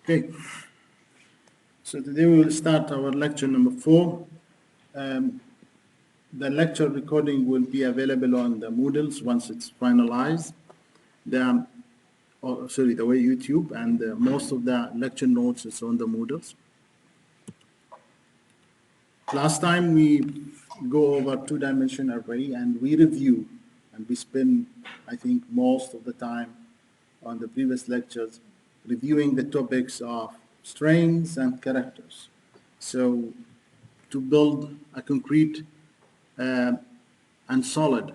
Okay, so today we will start our lecture number 4. The lecture recording will be available on the Moodles once it's finalized. The way YouTube, and most of the lecture notes is on the Moodles. Last time we go over two-dimensional array and we review, and we spend, I think, most of the time on the previous lectures reviewing the topics of strings and characters. So to build a concrete and solid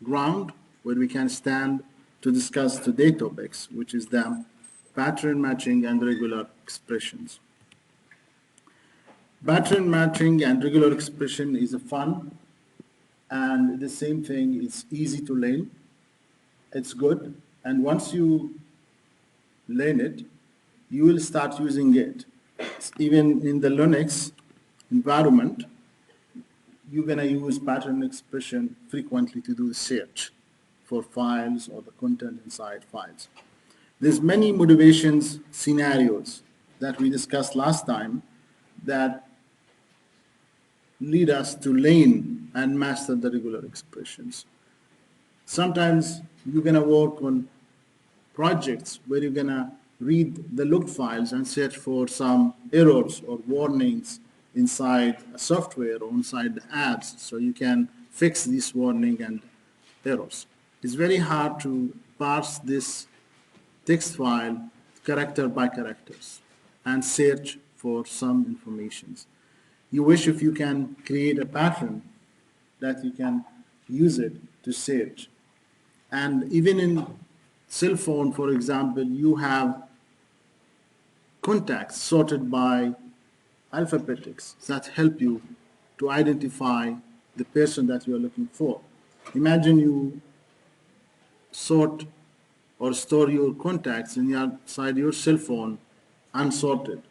ground where we can stand to discuss today's topics, which is the pattern matching and regular expressions. Pattern matching and regular expression is a fun, and the same thing, it's easy to learn. It's good, and once you learn it, you will start using it. Even in the Linux environment, you're going to use pattern expression frequently to do the search for files or the content inside files. There's many motivations scenarios that we discussed last time that lead us to learn and master the regular expressions. Sometimes you're going to work on projects where you're going to read the log files and search for some errors or warnings inside a software or inside the apps, so you can fix this warning and errors. It's very hard to parse this text file character by characters and search for some informations. You wish if you can create a pattern that you can use it to search. And even in cell phone, for example, you have contacts sorted by alphabetics that help you to identify the person that you are looking for. Imagine you sort or store your contacts inside your cell phone unsorted.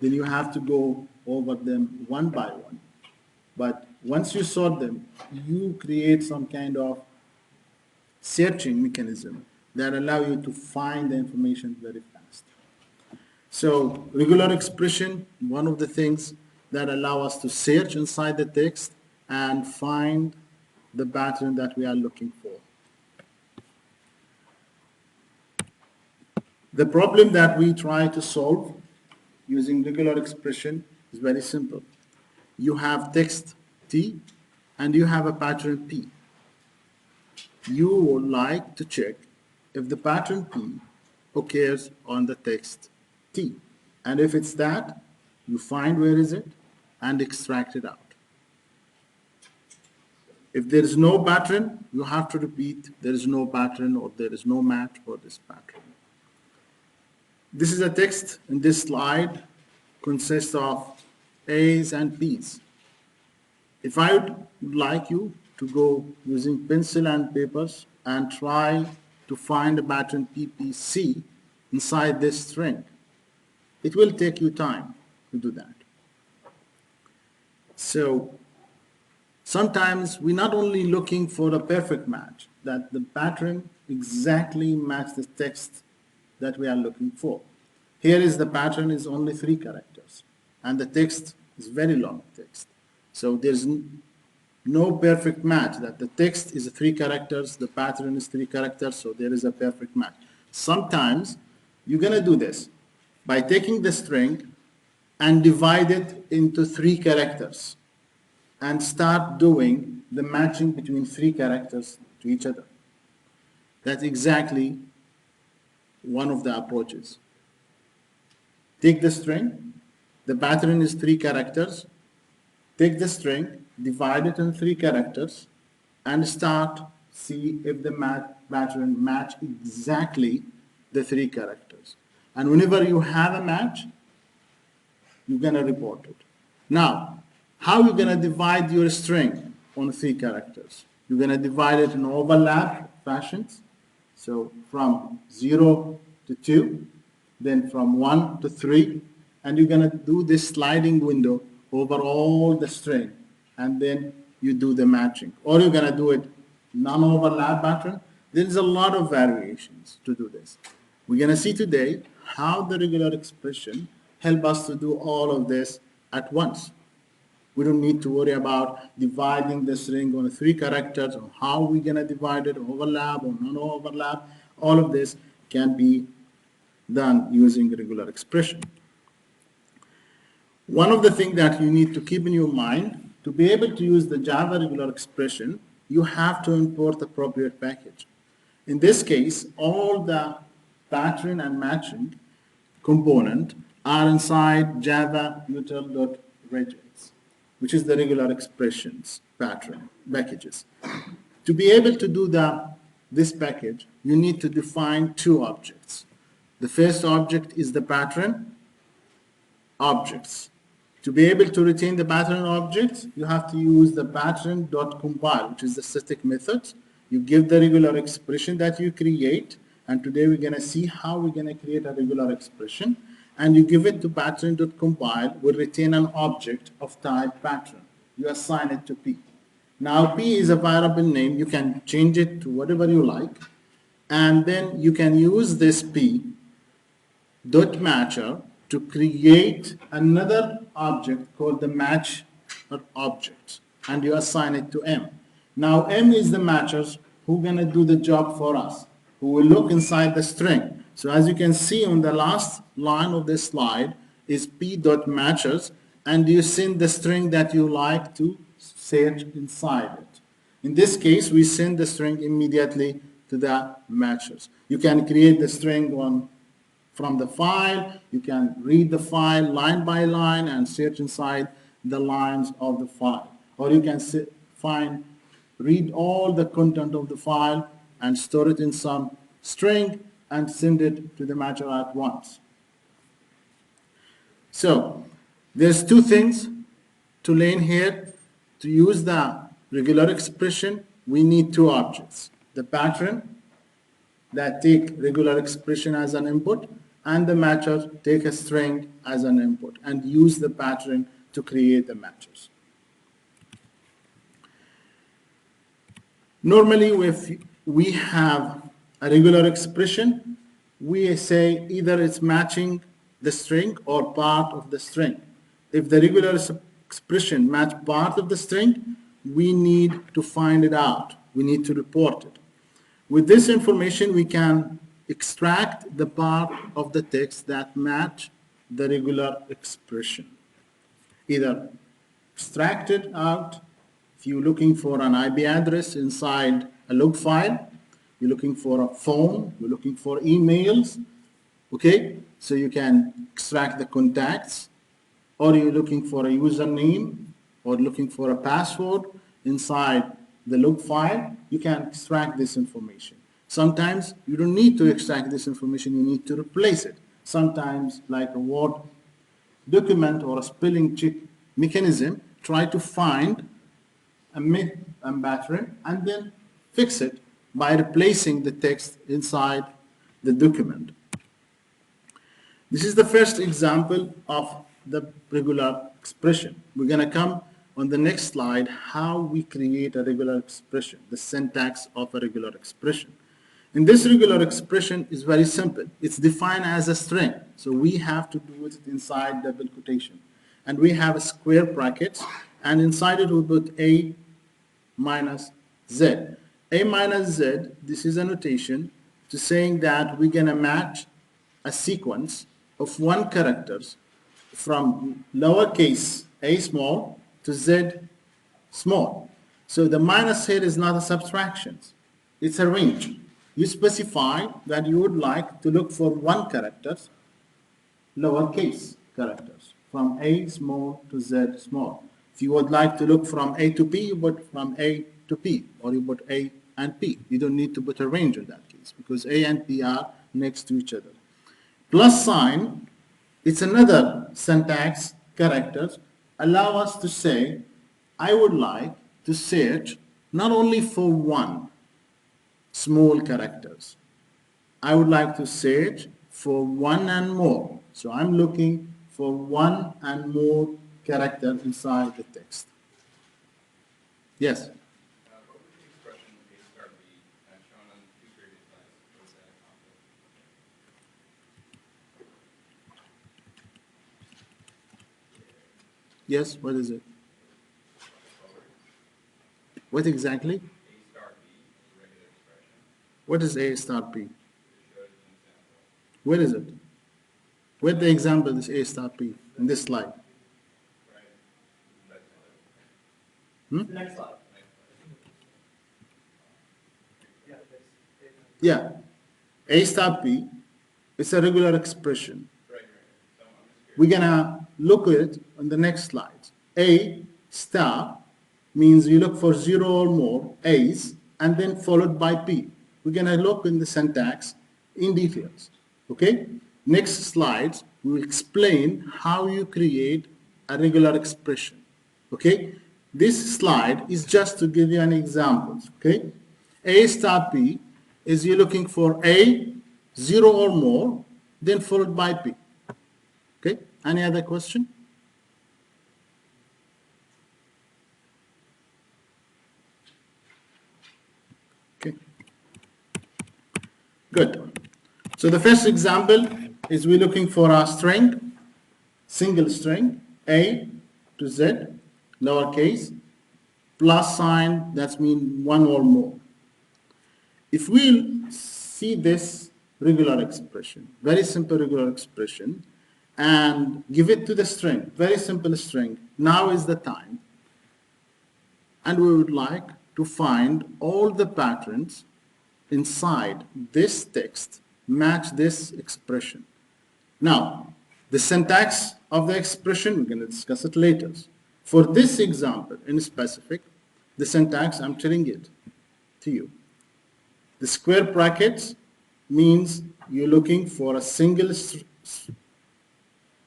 Then you have to go over them one by one. But once you sort them, you create some kind of searching mechanism that allow you to find the information very fast. So regular expression, one of the things that allow us to search inside the text and find the pattern that we are looking for. The problem that we try to solve using regular expression is very simple. You have text T and you have a pattern P. You would like to check if the pattern P occurs on the text T. And if it's that, you find where is it and extract it out. If there is no pattern, you have to repeat there is no pattern or there is no match for this pattern. This is a text in this slide consists of A's and P's. If I would like you to go using pencil and papers and try to find a pattern PPC inside this string, it will take you time to do that. So sometimes we're not only looking for a perfect match, that the pattern exactly matches the text that we are looking for. Here is the pattern is only 3 characters and the text is very long text. So there's no perfect match that the text is 3 characters, the pattern is 3 characters, so there is a perfect match. Sometimes you're going to do this by taking the string and divide it into 3 characters and start doing the matching between 3 characters to each other. That's exactly one of the approaches. Take the string, the pattern is 3 characters, take the string, divide it in 3 characters, and start see if the pattern match exactly the 3 characters. And whenever you have a match, you're going to report it. Now, how are you going to divide your string on 3 characters? You're going to divide it in overlap fashions. So from 0 to 2, then from 1 to 3, and you're going to do this sliding window over all the string, and then you do the matching. Or you're going to do it non-overlap pattern. There's a lot of variations to do this. We're going to see today how the regular expression help us to do all of this at once. We don't need to worry about dividing the string on 3 characters or how we're going to divide it, overlap or non-overlap. All of this can be done using regular expression. One of the things that you need to keep in your mind, to be able to use the Java regular expression, you have to import appropriate package. In this case, all the pattern and matching component are inside java.util.regex, which is the regular expressions pattern packages. To be able to do this package, you need to define 2 objects. The first object is the pattern objects. To be able to retain the pattern objects, you have to use the pattern.compile, which is the static method. You give the regular expression that you create, and today we're going to see how we're going to create a regular expression, and you give it to pattern.compile, will retain an object of type pattern. You assign it to P. Now P is a variable name. You can change it to whatever you like, and then you can use this P dot matcher to create another object called the match object, and you assign it to M. Now M is the matchers who gonna do the job for us, who will look inside the string. So as you can see on the last line of this slide is P dot matchers, and you send the string that you like to search inside it. In this case, we send the string immediately to the matchers. You can create the string from the file. You can read the file line by line and search inside the lines of the file. Or you can read all the content of the file and store it in some string and send it to the matcher at once. So there's 2 things to learn here. To use the regular expression, we need 2 objects. The pattern that take regular expression as an input, and the matcher take a string as an input and use the pattern to create the matchers. Normally, if we have a regular expression, we say either it's matching the string or part of the string. If the regular expression match part of the string, we need to find it out. We need to report it. With this information, we can extract the part of the text that match the regular expression. Either extract it out if you're looking for an IP address inside a log file, you're looking for a phone, you're looking for emails, okay? So you can extract the contacts, or you're looking for a username, or looking for a password inside the log file, you can extract this information. Sometimes you don't need to extract this information, you need to replace it. Sometimes, like a Word document or a spelling check mechanism, try to find a pattern and then fix it by replacing the text inside the document. This is the first example of the regular expression. We're going to come on the next slide how we create a regular expression, the syntax of a regular expression. And this regular expression is very simple. It's defined as a string. So we have to do it inside double quotation. And we have a square brackets, and inside it we put A minus Z. A minus Z, this is a notation to saying that we're going to match a sequence of 1 characters from lowercase a small to Z small. So the minus here is not a subtraction. It's a range. You specify that you would like to look for 1 character, lowercase characters, from A small to Z small. If you would like to look from A to P, you put from A to P, or you put A and P. You don't need to put a range in that case, because A and P are next to each other. Plus sign, it's another syntax characters, allow us to say, I would like to search not only for 1 small characters. I would like to search for 1 and more. So I'm looking for 1 and more character inside the text. Yes? What was the expression A star B shown on 2 previous slides? What does that Yes, what is it? What exactly? A star B is a regular expression. What is A star P? It shows an example. Where is it? Where the example is A star P in this slide? Right. That's Hmm? Next slide. Yeah. A star P is a regular expression. right. So I'm just curious. We're gonna look at it on the next slide. A star means you look for 0 or more A's and then followed by P. We're gonna look in the syntax in details. Okay? Next slides, we will explain how you create a regular expression. Okay? This slide is just to give you an example. Okay? A star P is you're looking for A, 0 or more, then followed by P. Okay, any other question? Okay, good. So the first example is we're looking for a string, single string, A to Z, lowercase, plus sign, that means 1 or more. If we see this regular expression, very simple regular expression, and give it to the string, very simple string, now is the time, and we would like to find all the patterns inside this text match this expression. Now, the syntax of the expression, we're going to discuss it later. For this example in specific, the syntax, I'm telling it to you. The square brackets means you're looking for a single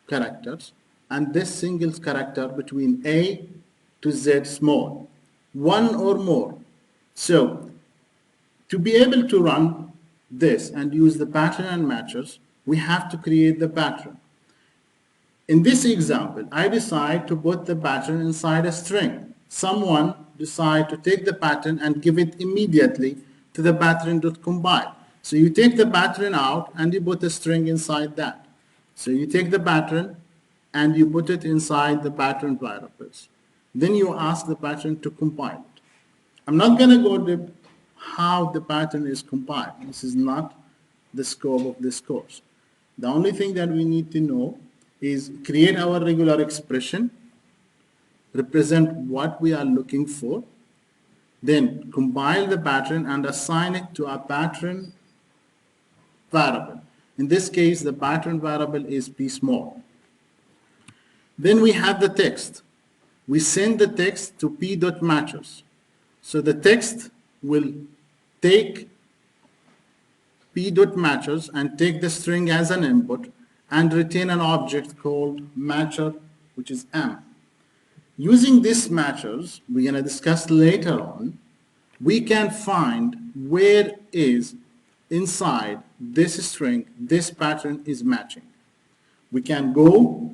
characters, and this single character between A to Z small, 1 or more. So to be able to run this and use the pattern and matchers, we have to create the pattern. In this example, I decide to put the pattern inside a string. Someone decide to take the pattern and give it immediately to the pattern.compile. So you take the pattern out and you put a string inside that. So you take the pattern and you put it inside the pattern variables. Then you ask the pattern to compile it. I'm not going to go to how the pattern is compiled. This is not the scope of this course. The only thing that we need to know is create our regular expression, represent what we are looking for, then compile the pattern and assign it to a pattern variable. In this case, the pattern variable is p small. Then we have the text. We send the text to p.matchers. So the text will take p.matchers and take the string as an input and retain an object called matcher, which is m. Using these matchers, we're going to discuss later on, we can find where is inside this string, this pattern is matching. We can go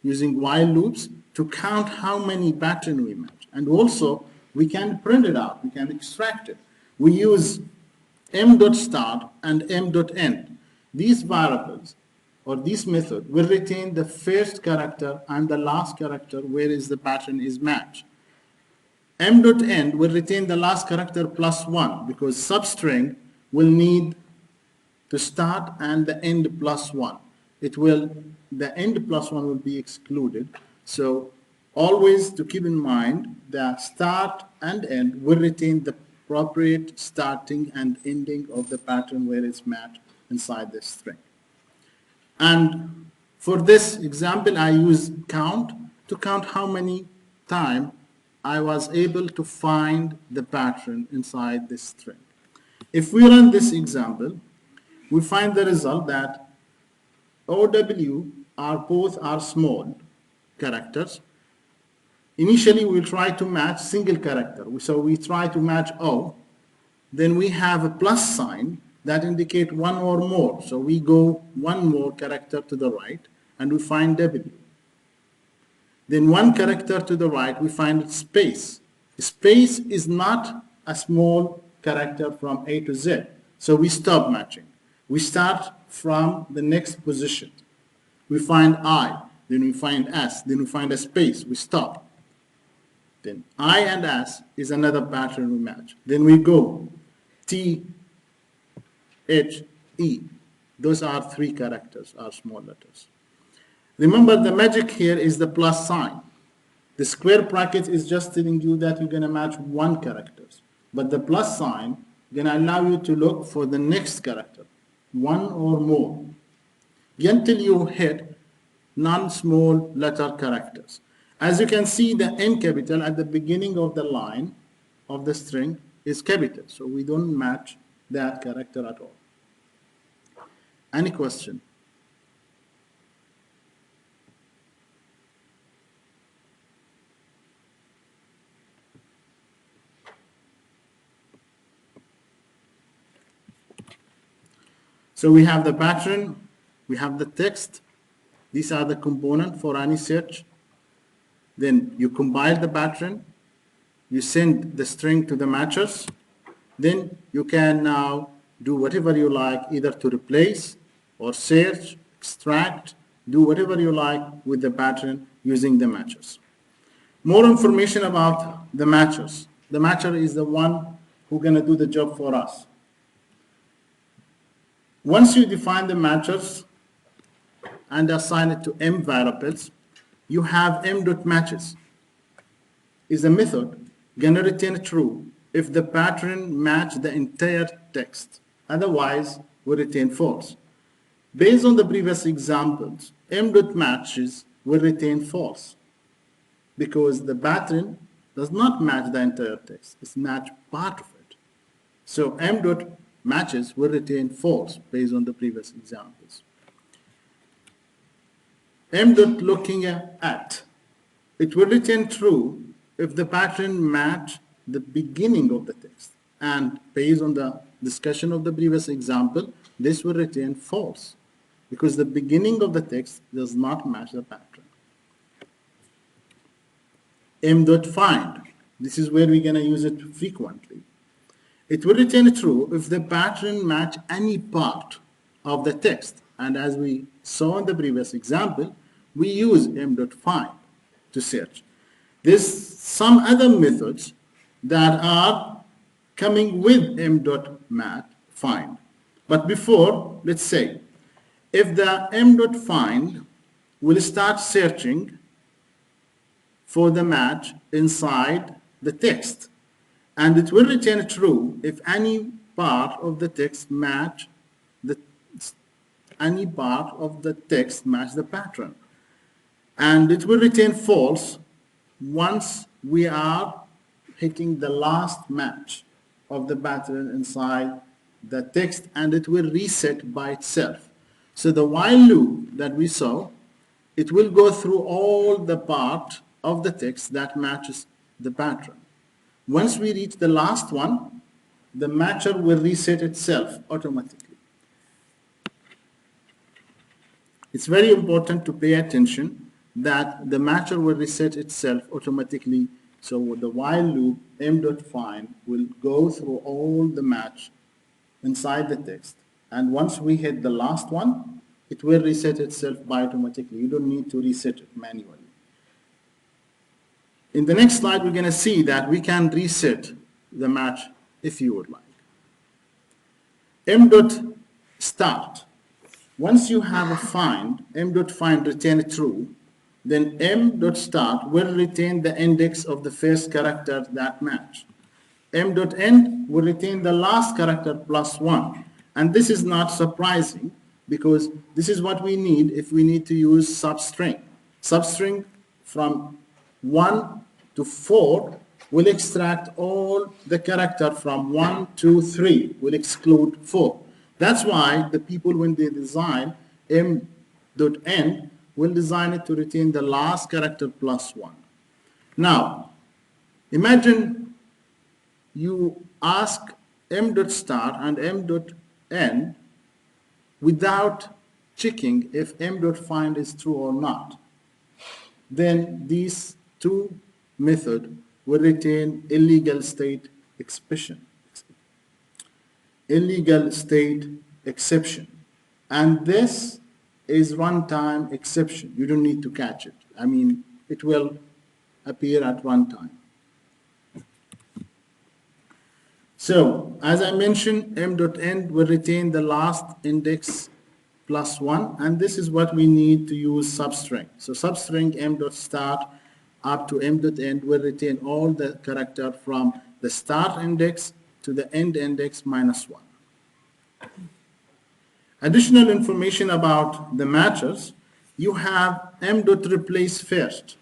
using while loops to count how many patterns we match. And also, we can print it out, we can extract it. We use m.start and m.end. These variables or this method will retain the first character and the last character where is the pattern is matched. m.end will retain the last character plus 1 because substring will need to start and the end plus 1. The end plus 1 will be excluded. So always to keep in mind that start and end will retain the appropriate starting and ending of the pattern where it's matched inside the string. And for this example, I use count to count how many times I was able to find the pattern inside this string. If we run this example, we find the result that OW are small characters. Initially, we'll try to match single character. So we try to match O. Then we have a plus sign that indicate 1 or more. So we go 1 more character to the right and we find W. Then 1 character to the right, we find space. Space is not a small character from A to Z. So we stop matching. We start from the next position. We find I. then we find S, then we find a space, we stop. Then I and S is another pattern we match. Then we go T, H, E. Those are 3 characters, are small letters. Remember, the magic here is the plus sign. The square bracket is just telling you that you're going to match 1 character. But the plus sign going to allow you to look for the next character, 1 or more, until you hit non-small letter characters. As you can see, the N capital at the beginning of the line of the string is capital, so we don't match that character at all. Any question? So we have the pattern, we have the text. These are the components for any search. Then you compile the pattern, you send the string to the matchers, then you can now do whatever you like, either to replace or search, extract, do whatever you like with the pattern using the matchers. More information about the matchers. The matcher is the one who's going to do the job for us. Once you define the matchers and assign it to m variables, you have m.matches. Is a method going to return true if the pattern match the entire text. Otherwise, we return false. Based on the previous examples, m.matches will return false because the pattern does not match the entire text. It's match part of it. So m.matches will return false based on the previous examples. m.looking at, it will return true if the pattern match the beginning of the text. And based on the discussion of the previous example, this will return false because the beginning of the text does not match the pattern. m.find, this is where we're going to use it frequently. It will return true if the pattern match any part of the text. And as we saw in the previous example, we use m.find to search. There's some other methods that are coming with m.find. But before, let's say, if the m.find will start searching for the match inside the text, and it will return true if any part of the text match the pattern. And it will return false once we are hitting the last match of the pattern inside the text, and it will reset by itself. So the while loop that we saw, it will go through all the part of the text that matches the pattern. Once we reach the last one, the matcher will reset itself automatically. It's very important to pay attention that the matcher will reset itself automatically. So with the while loop, m.find will go through all the match inside the text. And once we hit the last one, it will reset itself by automatically. You don't need to reset it manually. In the next slide, we're going to see that we can reset the match if you would like. m.start. Once you have a find, m.find return true, then m.start will retain the index of the first character that match. m.end will retain the last character plus 1. And this is not surprising because this is what we need if we need to use substring. Substring from 1 to 4 will extract all the character from 1 to 3, will exclude 4. That's why the people, when they design m.end, will design it to retain the last character plus 1. Now, imagine you ask m.start and m.end without checking if m.find is true or not. Then these two methods will retain illegal state exception. Illegal state exception. And this is runtime exception. You don't need to catch it. I mean, it will appear at runtime. So, as I mentioned, m.end will retain the last index plus 1, and this is what we need to use substring. So substring m.start up to m.end will retain all the character from the start index to the end index minus 1. Additional information about the matches, you have m.replace first.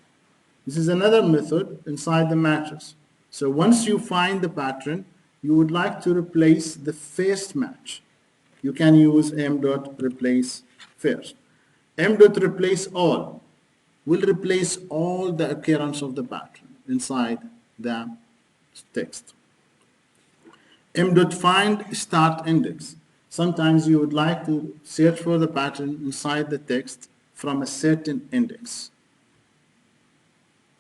This is another method inside the matches. So once you find the pattern, you would like to replace the first match. You can use m.replace first. m.replaceAll will replace all the occurrence of the pattern inside the text. m.find start index. Sometimes you would like to search for the pattern inside the text from a certain index.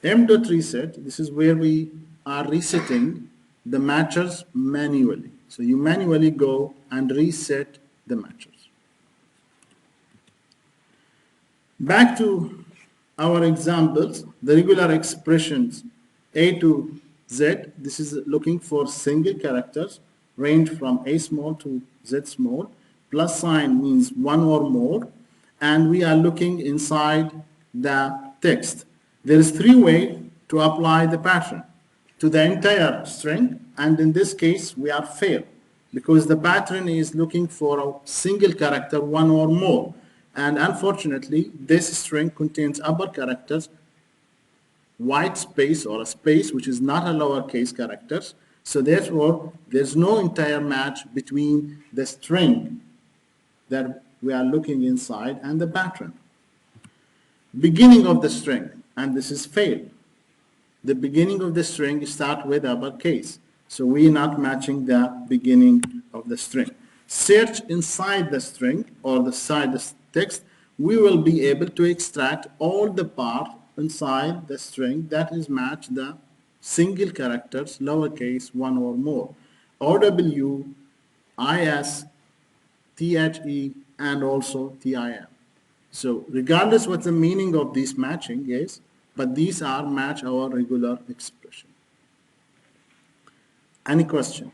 m.reset, this is where we are resetting the matches manually. So you manually go and reset the matches. Back to our examples, the regular expressions A to Z, this is looking for single characters, range from A small to Z small. Plus sign means one or more, and we are looking inside the text. There is 3 ways to apply the pattern to the entire string, and in this case we are fail because the pattern is looking for a single character, one or more, and unfortunately this string contains upper characters, white space or a space which is not a lowercase characters, so therefore there's no entire match between the string that we are looking inside and the pattern. Beginning of the string, and this is fail. The beginning of the string start with uppercase, so we are not matching the beginning of the string. Search inside the string or the side the text, we will be able to extract all the part inside the string that is match the single characters, lowercase, one or more, OW, IS, THE, and also TIM. So regardless what the meaning of this matching is, but these are match our regular expression. Any question?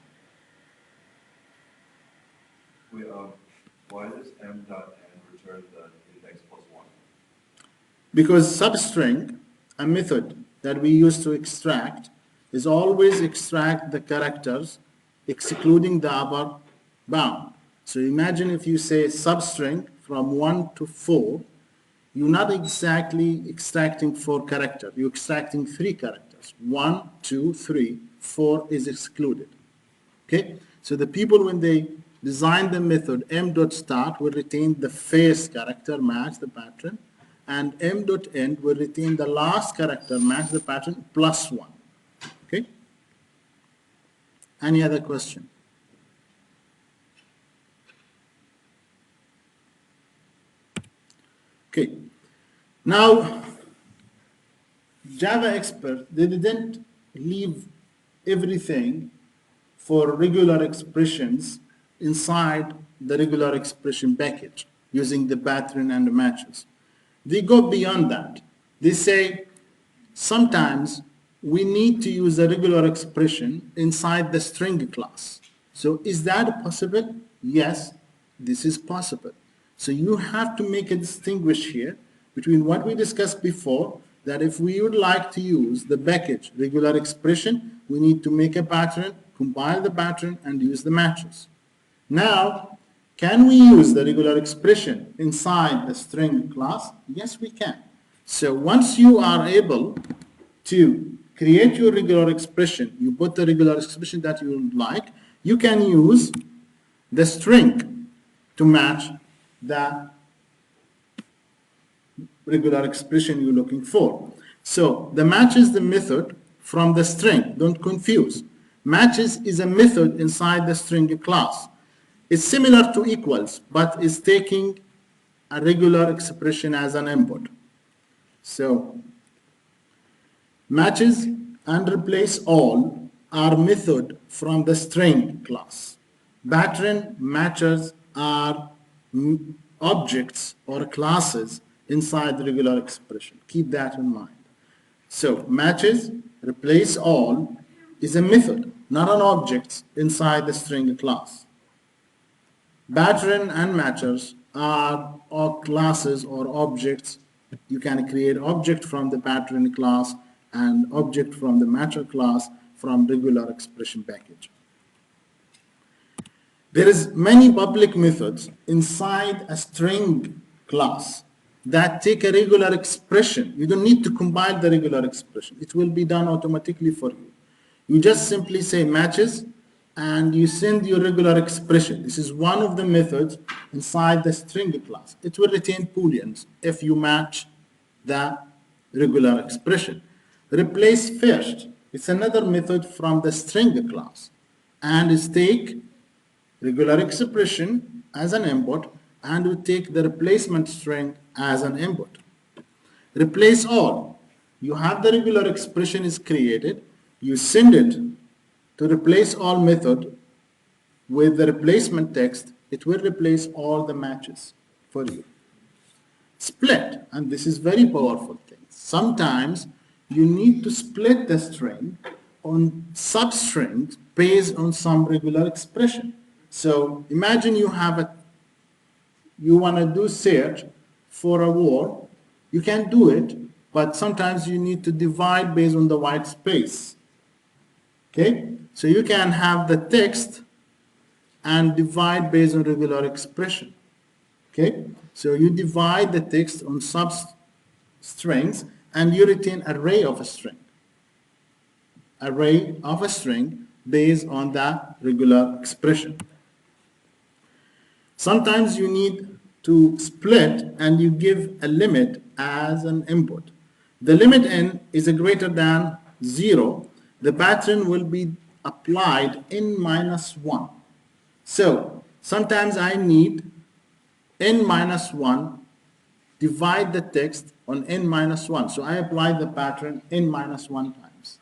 Why does m.n return the index plus 1? Because substring, a method that we use to extract, is always extract the characters excluding the upper bound. So imagine if you say substring from 1 to 4, you're not exactly extracting 4 characters, you're extracting 3 characters. 1, 2, 3, 4 is excluded. Okay? So the people, when they design the method m.start will retain the first character, match the pattern, and m.end will retain the last character, match the pattern, plus 1. Okay? Any other question? Okay. Now, Java expert, they didn't leave everything for regular expressions inside the regular expression package using the pattern and the matches. They go beyond that. They say sometimes we need to use a regular expression inside the string class. So is that possible? Yes, this is possible. So you have to make a distinguish here between what we discussed before, that if we would like to use the package regular expression, we need to make a pattern, compile the pattern, and use the matches. Now, can we use the regular expression inside the string class? Yes, we can. So once you are able to create your regular expression, you put the regular expression that you would like, you can use the string to match the regular expression you're looking for. So the matches the method from the string. Don't confuse. Matches is a method inside the string class. It's similar to equals, but it's taking a regular expression as an input. So matches and replaceAll are method from the string class. Pattern matches are objects or classes inside the regular expression. Keep that in mind. So matches, replace all is a method, not an object inside the string class. Pattern and matchers are classes or objects. You can create object from the pattern class and object from the matcher class from regular expression package. There is many public methods inside a string class that take a regular expression. You don't need to compile the regular expression. It will be done automatically for you. You just simply say matches and you send your regular expression. This is one of the methods inside the string class. It will retain booleans if you match the regular expression. Replace first. It's another method from the string class and is take regular expression as an input and we take the replacement string as an input. Replace all. You have the regular expression is created. You send it to replace all method with the replacement text. It will replace all the matches for you. Split, and this is very powerful thing. Sometimes you need to split the string on substrings based on some regular expression. So imagine you want to do search for a word. You can do it, but sometimes you need to divide based on the white space. Okay, so you can have the text and divide based on regular expression. Okay, so you divide the text on substrings and you retain array of a string. Array of a string based on that regular expression. Sometimes you need to split and you give a limit as an input. The limit n is a greater than 0. The pattern will be applied n minus 1. So sometimes I need n minus 1 divide the text on n minus 1. So I apply the pattern n minus 1 times.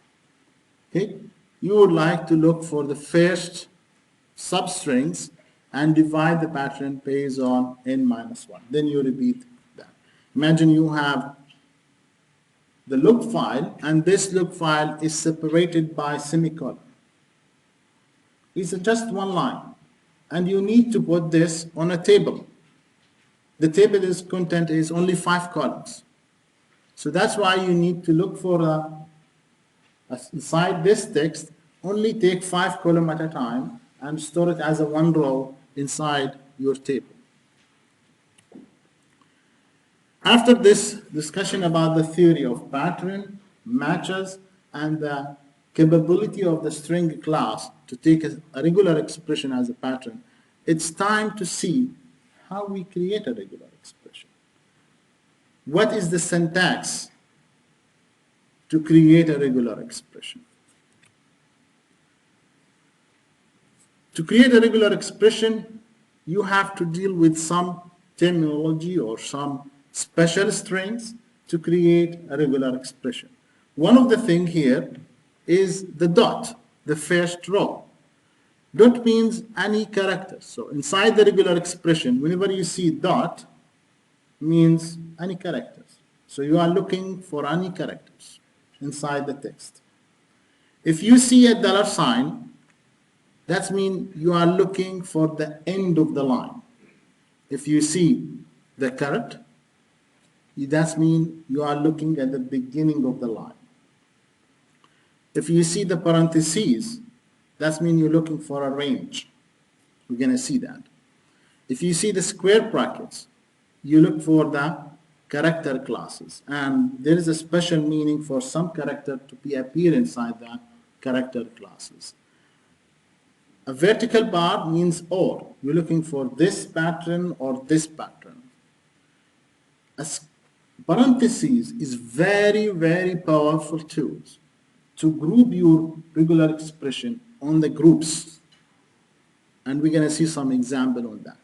Okay? You would like to look for the first substrings and divide the pattern based on n minus 1. Then you repeat that. Imagine you have the look file and this look file is separated by semicolon. It's just one line and you need to put this on a table. The table's content is only 5 columns. So that's why you need to look for inside this text, only take 5 columns at a time and store it as a one row inside your table. After this discussion about the theory of pattern, matches, and the capability of the string class to take a regular expression as a pattern, it's time to see how we create a regular expression. What is the syntax to create a regular expression? To create a regular expression, you have to deal with some terminology or some special strings to create a regular expression. One of the things here is the dot, the first row. Dot means any character. So inside the regular expression, whenever you see dot, means any characters. So you are looking for any characters inside the text. If you see a dollar sign, that means you are looking for the end of the line. If you see the caret, that means you are looking at the beginning of the line. If you see the parentheses, that means you're looking for a range. We're going to see that. If you see the square brackets, you look for the character classes. And there is a special meaning for some character to appear inside the character classes. A vertical bar means or. You're looking for this pattern or this pattern. Parentheses is very, very powerful tools to group your regular expression on the groups. And we're going to see some example on that.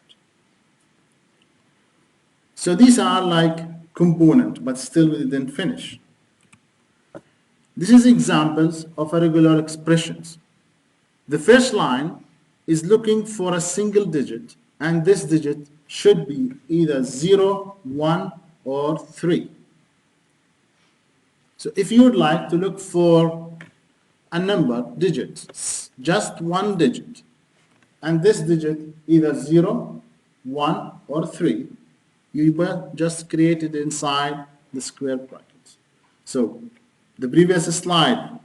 So these are like component, but still we didn't finish. This is examples of irregular expressions. The first line is looking for a single digit and this digit should be either 0, 1, or 3. So if you would like to look for a number, digits, just one digit, and this digit either 0, 1, or 3, you will just create it inside the square brackets. So the previous slide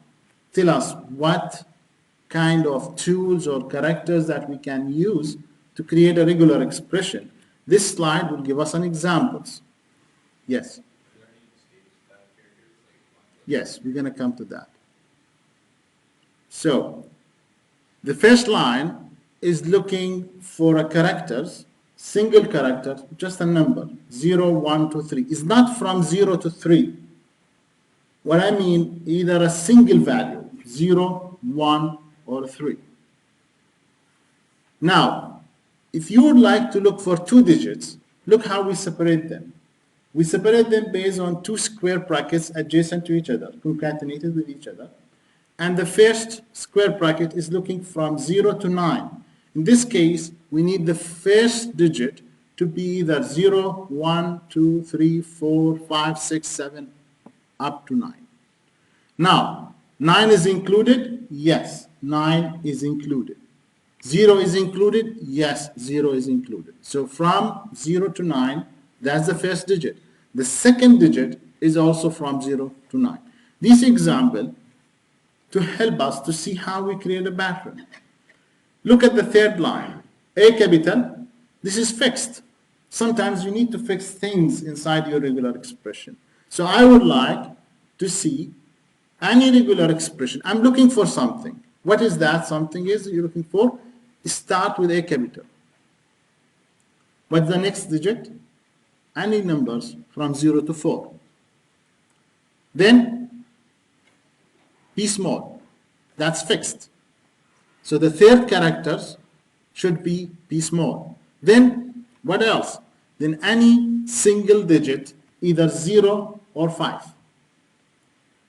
tell us what kind of tools or characters that we can use to create a regular expression. This slide will give us an examples. Yes. Are there any escapes characters like Yes, we're going to come to that. So the first line is looking for a characters, single character, just a number, 0, 1, 2, 3. It's not from 0 to 3. What I mean, either a single value, 0, 1, or 3. Now, if you would like to look for two digits, look how we separate them. We separate them based on two square brackets adjacent to each other, concatenated with each other. And the first square bracket is looking from 0 to 9. In this case, we need the first digit to be either 0, 1, 2, 3, 4, 5, 6, 7, up to 9. Now, 9 is included? Yes, 9 is included. 0 is included? Yes, 0 is included. So from 0 to 9, that's the first digit. The second digit is also from 0 to 9. This example to help us to see how we create a pattern. Look at the third line. A capital, this is fixed. Sometimes you need to fix things inside your regular expression. So I would like to see any regular expression. I'm looking for something. What is that something is you're looking for? Start with A capital. What's the next digit? Any numbers from 0 to 4. Then P small. That's fixed. So the third characters should be P small. Then what else? Then any single digit, either 0 or 5.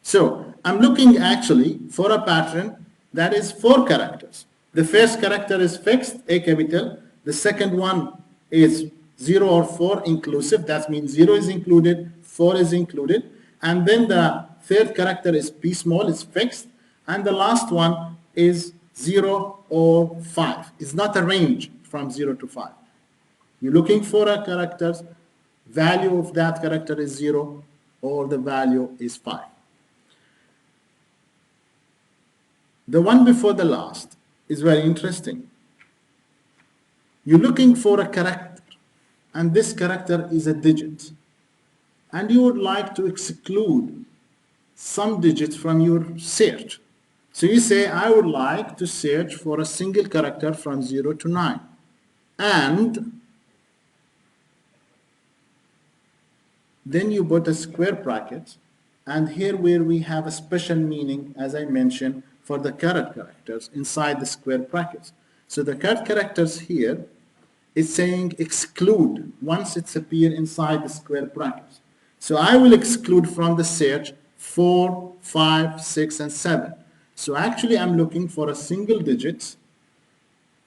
So I'm looking actually for a pattern that is 4 characters. The first character is fixed, A capital. The second one is 0 or 4 inclusive. That means 0 is included, 4 is included. And then the third character is P small, is fixed. And the last one is 0 or 5. It's not a range from 0 to 5. You're looking for a character's value of that character is 0 or the value is 5. The one before the last is very interesting. You're looking for a character, and this character is a digit. And you would like to exclude some digits from your search. So you say, I would like to search for a single character from 0 to 9. And then you put a square bracket, and here where we have a special meaning, as I mentioned, for the caret characters inside the square brackets. So the caret characters here is saying exclude once it's appear inside the square brackets. So I will exclude from the search 4, 5, 6, and 7. So actually I'm looking for a single digit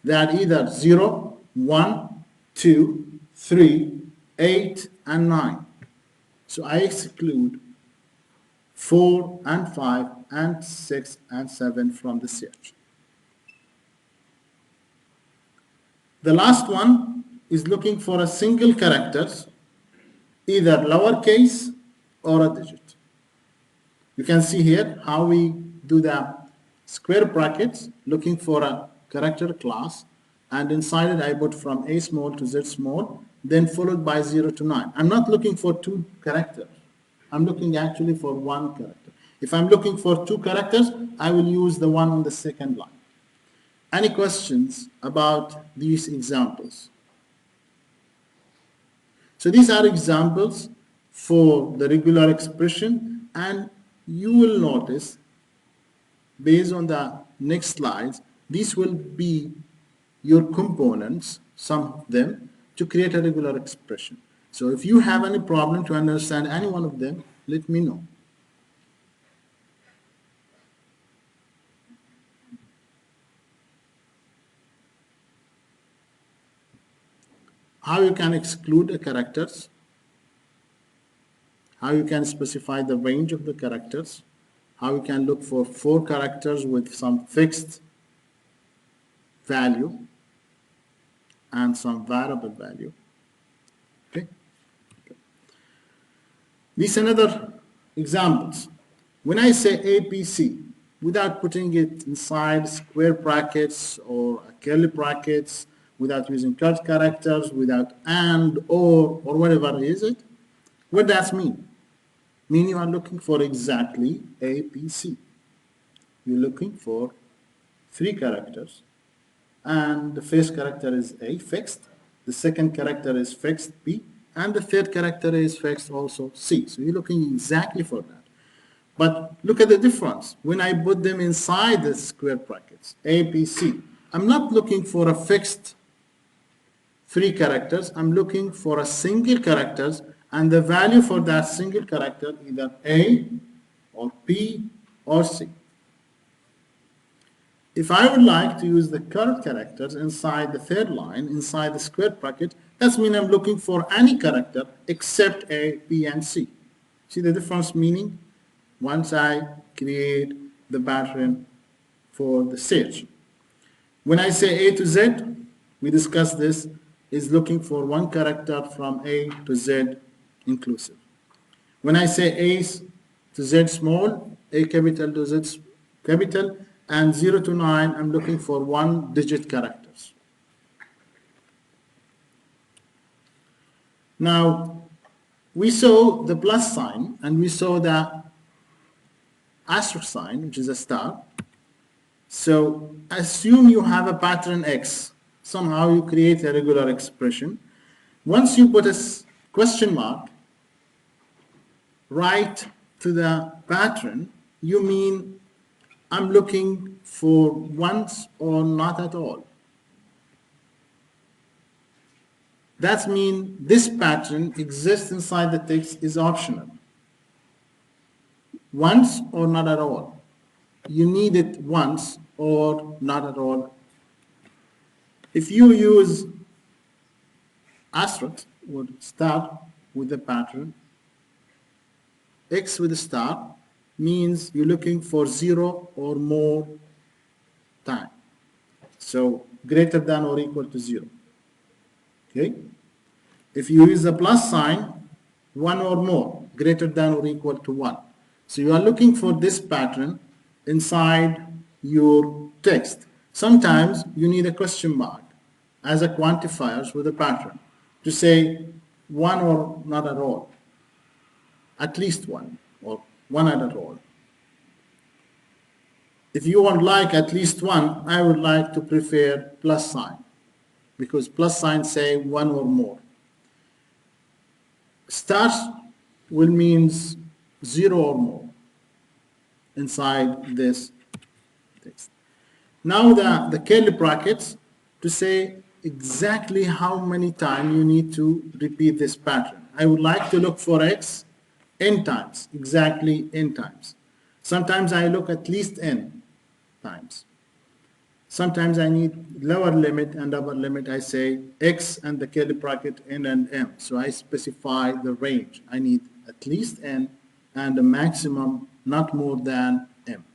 that either 0, 1, 2, 3, 8, and 9. So I exclude 4 and 5 and 6 and 7 from the search. The last one is looking for a single characters, either lowercase or a digit. You can see here how we do the square brackets looking for a character class, and inside it I put from A small to Z small, then followed by 0 to 9. I'm not looking for 2 characters. I'm looking actually for 1 character. If I'm looking for 2 characters, I will use the one on the second line. Any questions about these examples? So these are examples for the regular expression, and you will notice based on the next slides, these will be your components, some of them, to create a regular expression. So if you have any problem to understand any one of them, let me know. how you can exclude the characters, how you can specify the range of the characters, how you can look for 4 characters with some fixed value and some variable value. Okay. These another examples. When I say ABC, without putting it inside square brackets or curly brackets, without using cut characters, without and, or whatever is it, what does that mean? Mean you are looking for exactly ABC. You're looking for 3 characters, and the first character is A, fixed, the second character is fixed B, and the third character is fixed also C. So you're looking exactly for that. But look at the difference. When I put them inside the square brackets, A, B, C, I'm not looking for a fixed 3 characters. I'm looking for a single characters, and the value for that single character either A or B or C. If I would like to use the current characters inside the third line, inside the square bracket, that means I'm looking for any character except A, B, and C. See the difference meaning? Once I create the pattern for the search. When I say A to Z, we discussed this, is looking for 1 character from A to Z inclusive. When I say A to Z small, A capital to Z capital, and 0 to 9, I'm looking for 1-digit characters. Now, we saw the plus sign, and we saw the asterisk sign, which is a star. So assume you have a pattern X. Somehow you create a regular expression. Once you put a question mark right to the pattern, you mean I'm looking for once or not at all. That means this pattern exists inside the text is optional. Once or not at all. You need it once or not at all. If you use asterisk, would start with the pattern. X with a star means you're looking for 0 or more time. So greater than or equal to 0. Okay? If you use the plus sign, 1 or more, greater than or equal to 1. So you are looking for this pattern inside your text. Sometimes you need a question mark as a quantifiers with a pattern to say 1 or not at all, at least 1 or 1 at all. If you would like at least 1, I would like to prefer plus sign, because plus sign say 1 or more. Stars will means 0 or more inside this text. Now the curly brackets to say exactly how many times you need to repeat this pattern. I would like to look for X n times, exactly n times. Sometimes I look at least n times. Sometimes I need lower limit and upper limit. I say X and the curly bracket n and m. So I specify the range. I need at least n and a maximum not more than m.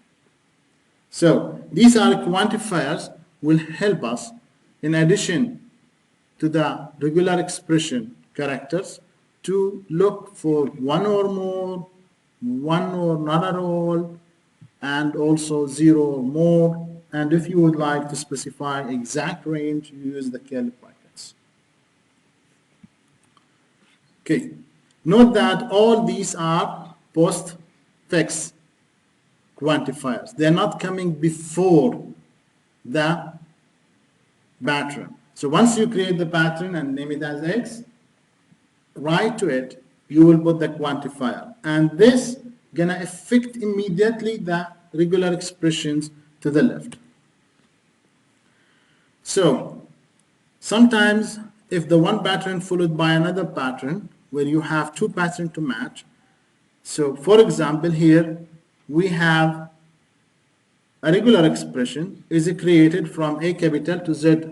So these are quantifiers will help us in addition to the regular expression characters to look for 1 or more, 1 or not at all, and also 0 or more. And if you would like to specify exact range, you use the curly brackets. Okay. Note that all these are postfix quantifiers. They're not coming before the pattern. So once you create the pattern and name it as X, right to it, you will put the quantifier. And this gonna affect immediately the regular expressions to the left. So sometimes if the one pattern followed by another pattern where you have 2 patterns to match, so for example here we have a regular expression is created from A capital to Z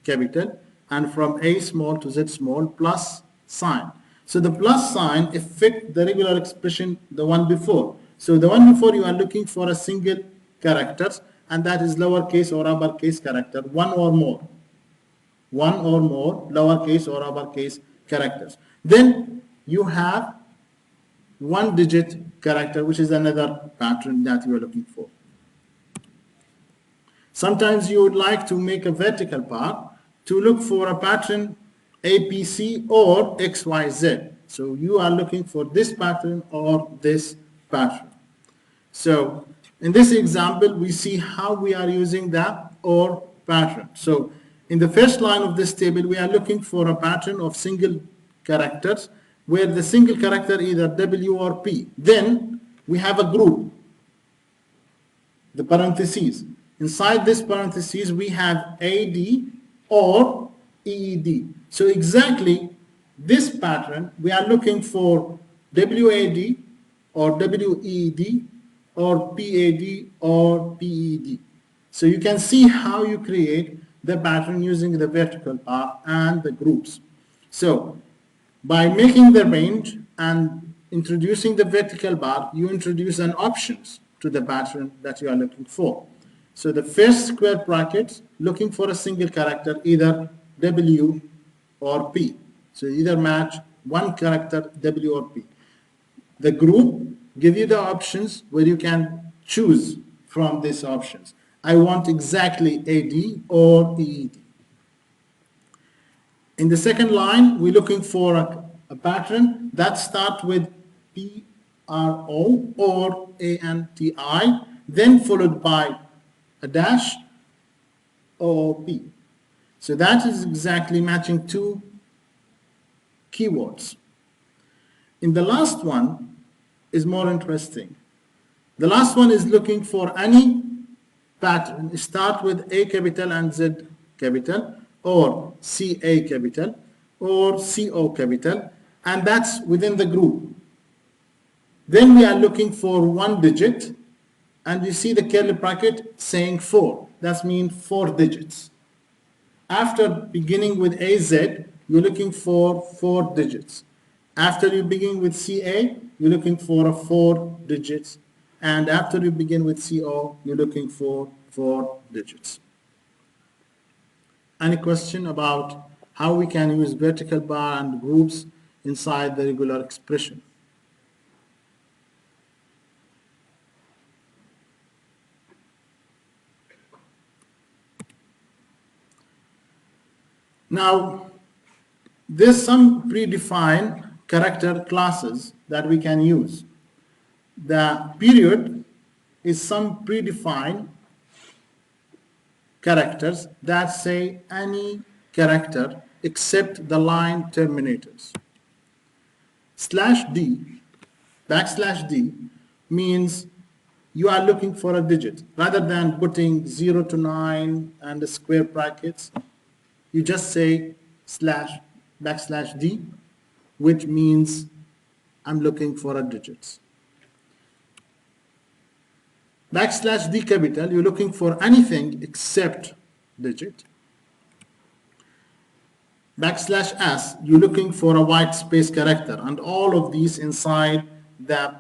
capital, and from A small to Z small plus sign. So the plus sign affects the regular expression, the one before. So the one before you are looking for a single characters, and that is lowercase or uppercase character, one or more lowercase or uppercase characters. Then you have one digit character, which is another pattern that you are looking for. Sometimes you would like to make a vertical bar to look for a pattern APC or XYZ. So you are looking for this pattern or this pattern. So in this example, we see how we are using the OR pattern. So in the first line of this table, we are looking for a pattern of single characters where the single character either W or P. Then we have a group, the parentheses. Inside this parentheses, we have AD or EED. So exactly this pattern, we are looking for WAD or WED or PAD or PED. So you can see how you create the pattern using the vertical bar and the groups. So by making the range and introducing the vertical bar, you introduce an options to the pattern that you are looking for. So the first square bracket, looking for a single character, either W or P. So either match one character, W or P. The group give you the options where you can choose from these options. I want exactly AD or EED. In the second line, we're looking for a pattern that starts with PRO or ANTI, then followed by a dash OOP. So that is exactly matching two keywords. In the last one is more interesting. The last one is looking for any pattern. Start with A capital and Z capital, or CA capital, or CO capital, and that's within the group. Then we are looking for one digit, and you see the curly bracket saying 4. That means 4 digits. After beginning with AZ, you're looking for 4 digits. After you begin with CA, you're looking for 4 digits. And after you begin with CO, you're looking for 4 digits. Any question about how we can use vertical bar and groups inside the regular expression? Now, there's some predefined character classes that we can use. The period is some predefined characters that say any character except the line terminators. /D, \D means you are looking for a digit. Rather than putting 0 to 9 and the square brackets, you just say /D, which means I'm looking for a digits. \D capital, you're looking for anything except digit. \S, you're looking for a white space character, and all of these inside the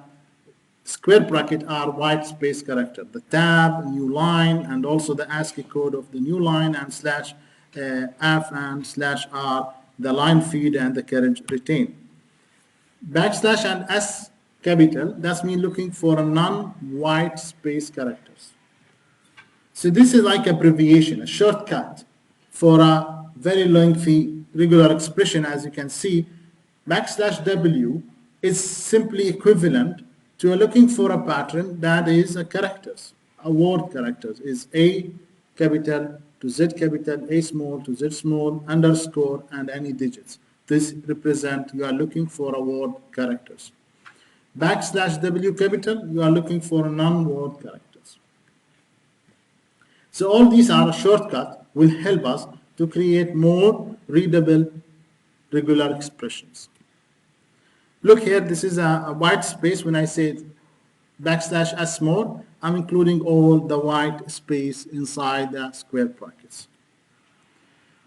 square bracket are white space character. The tab, new line, and also the ASCII code of the new line, and /F and /R, the line feed and the current retain. / and S capital, that's me looking for a non-white space characters. So this is like abbreviation, a shortcut for a very lengthy regular expression. As you can see, \W is simply equivalent to looking for a pattern that is a characters, a word characters, is A capital to Z capital, A small to Z small, underscore, and any digits. This represent you are looking for a word characters. \W capital, you are looking for non-word characters. So all these are a shortcut will help us to create more readable regular expressions. Look here, this is a white space. When I say \S more, I'm including all the white space inside the square brackets.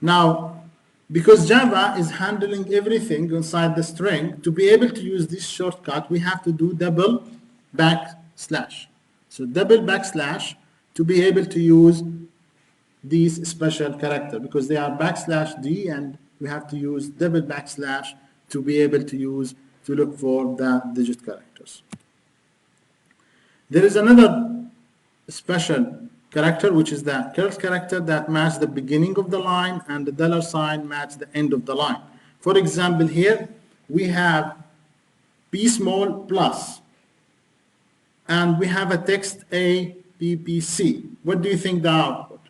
Now, Because Java is handling everything inside the string, to be able to use this shortcut, we have to do double backslash. So double backslash to be able to use these special character, because they are backslash D, and we have to use double backslash to be able to look for the digit characters. There is another special character, which is the curly character that match the beginning of the line, and the dollar sign match the end of the line. For example, here we have P small plus, and we have a text A, B, B, C. What do you think the output?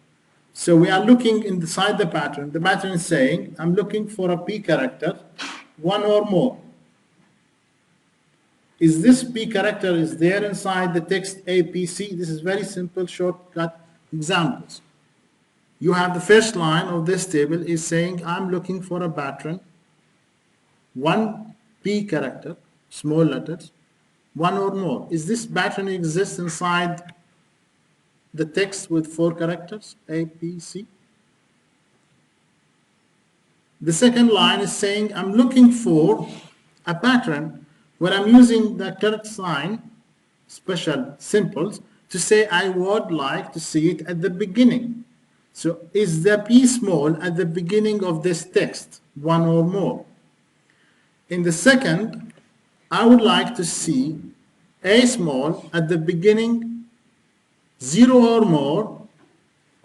So we are looking inside the pattern. The pattern is saying, I'm looking for a P character, one or more. Is this P character is there inside the text APC? This is very simple shortcut examples. You have the first line of this table is saying, I'm looking for a pattern, one P character, small letters, one or more. Is this pattern exist inside the text with 4 characters, A, P, C? The second line is saying, I'm looking for a pattern where I'm using the correct sign, special symbols, to say I would like to see it at the beginning. So is the P small at the beginning of this text, one or more? In the second, I would like to see A small at the beginning, 0 or more,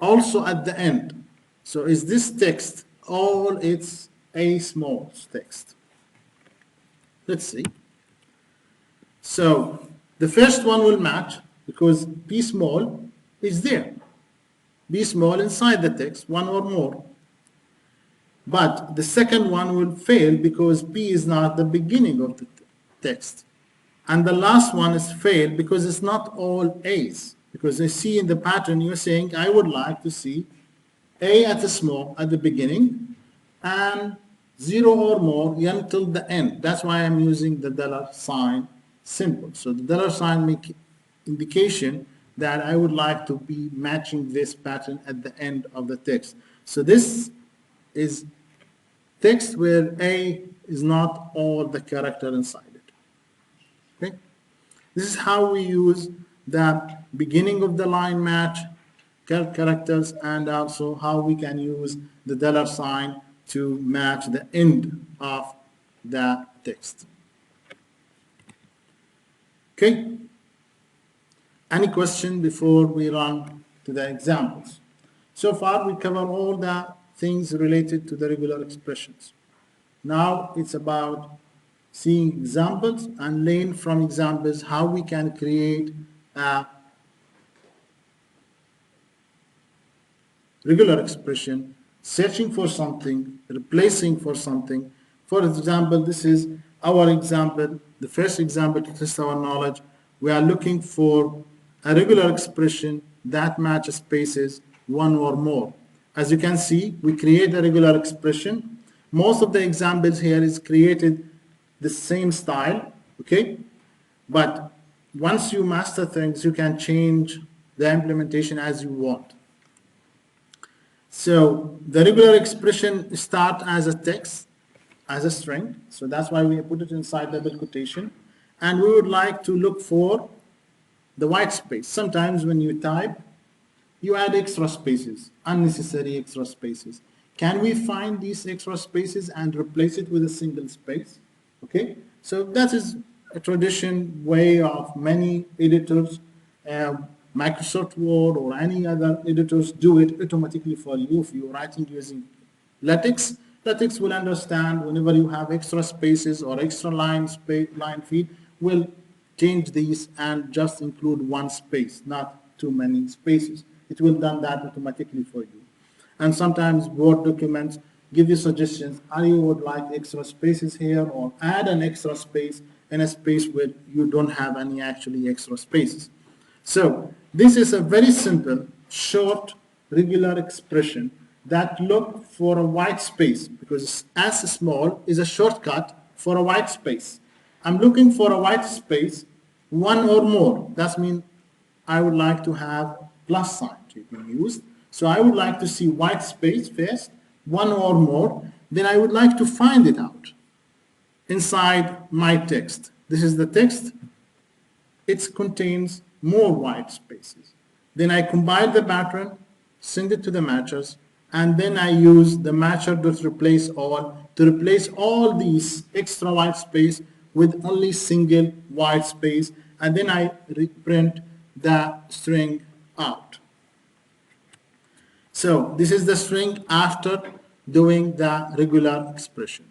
also at the end. So is this text all its A small text? Let's see. So the first one will match because P small is there. P small inside the text, one or more. But the second one will fail because P is not the beginning of the text. And the last one is failed because it's not all A's. Because I see in the pattern you're saying I would like to see A at the small at the beginning and 0 or more until the end. That's why I'm using the dollar sign symbol. So the dollar sign make indication that I would like to be matching this pattern at the end of the text. So this is text where A is not all the character inside it. Okay? This is how we use the beginning of the line match characters, and also how we can use the dollar sign to match the end of the text. Okay? Any question before we run to the examples? So far we cover all the things related to the regular expressions. Now it's about seeing examples and learn from examples how we can create a regular expression, searching for something, replacing for something. For example, this is our example, the first example to test our knowledge. We are looking for a regular expression that matches spaces, one or more. As you can see, we create a regular expression. Most of the examples here is created the same style, okay? But once you master things, you can change the implementation as you want. So the regular expression start as a text, as a string. So that's why we put it inside double quotation. And we would like to look for the white space. Sometimes when you type, you add extra spaces, unnecessary extra spaces. Can we find these extra spaces and replace it with a single space? Okay, so that is a tradition way of many editors, Microsoft Word or any other editors do it automatically for you. If you're writing using LaTeX, LaTeX will understand whenever you have extra spaces or extra line feed, will change these and just include one space, not too many spaces. It will done that automatically for you. And sometimes Word documents give you suggestions, you would like extra spaces here, or add an extra space in a space where you don't have any actually extra spaces. So this is a very simple, short, regular expression that look for a white space, because as small is a shortcut for a white space. I'm looking for a white space, one or more. That means I would like to have plus sign to be used. So I would like to see white space first, one or more, then I would like to find it out inside my text. This is the text. It contains more white spaces. Then I combine the pattern, send it to the matchers, and then I use the matcher.replaceAll to replace all these extra white space with only single white space, and then I print the string out. So this is the string after doing the regular expression.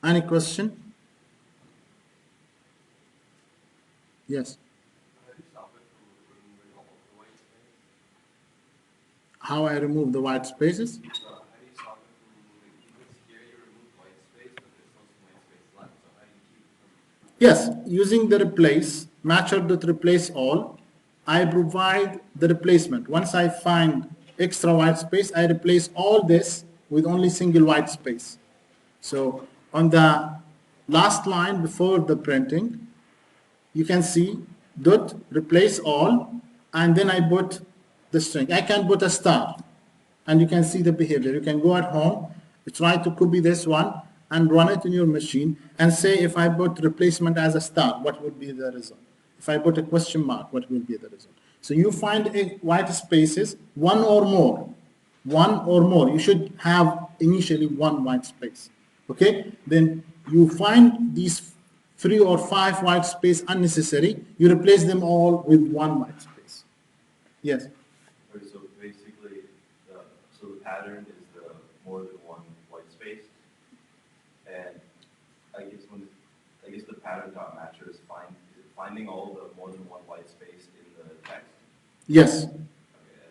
Any question? Yes. How I remove the white spaces? How do you stop it from removing? Because here you remove white space, but there's still some white space left. So how do you keep it from? Yes, using the replace, matcher.replaceAll, I provide the replacement. Once I find extra white space, I replace all this with only single white space. So on the last line before the printing, you can see dot replace all, and then I put the string. I can put a star, and you can see the behavior. You can go at home, try to copy this one, and run it in your machine, and say if I put replacement as a star, what would be the result? If I put a question mark, what will be the result? So you find white spaces, one or more. You should have initially one white space. Okay? Then you find these 3 or 5 white space unnecessary, you replace them all with one white space. Yes? Okay, so basically, so the pattern is the more than one white space, and I guess the pattern dot matcher is finding all the more than one white space in the text. Yes. Okay, and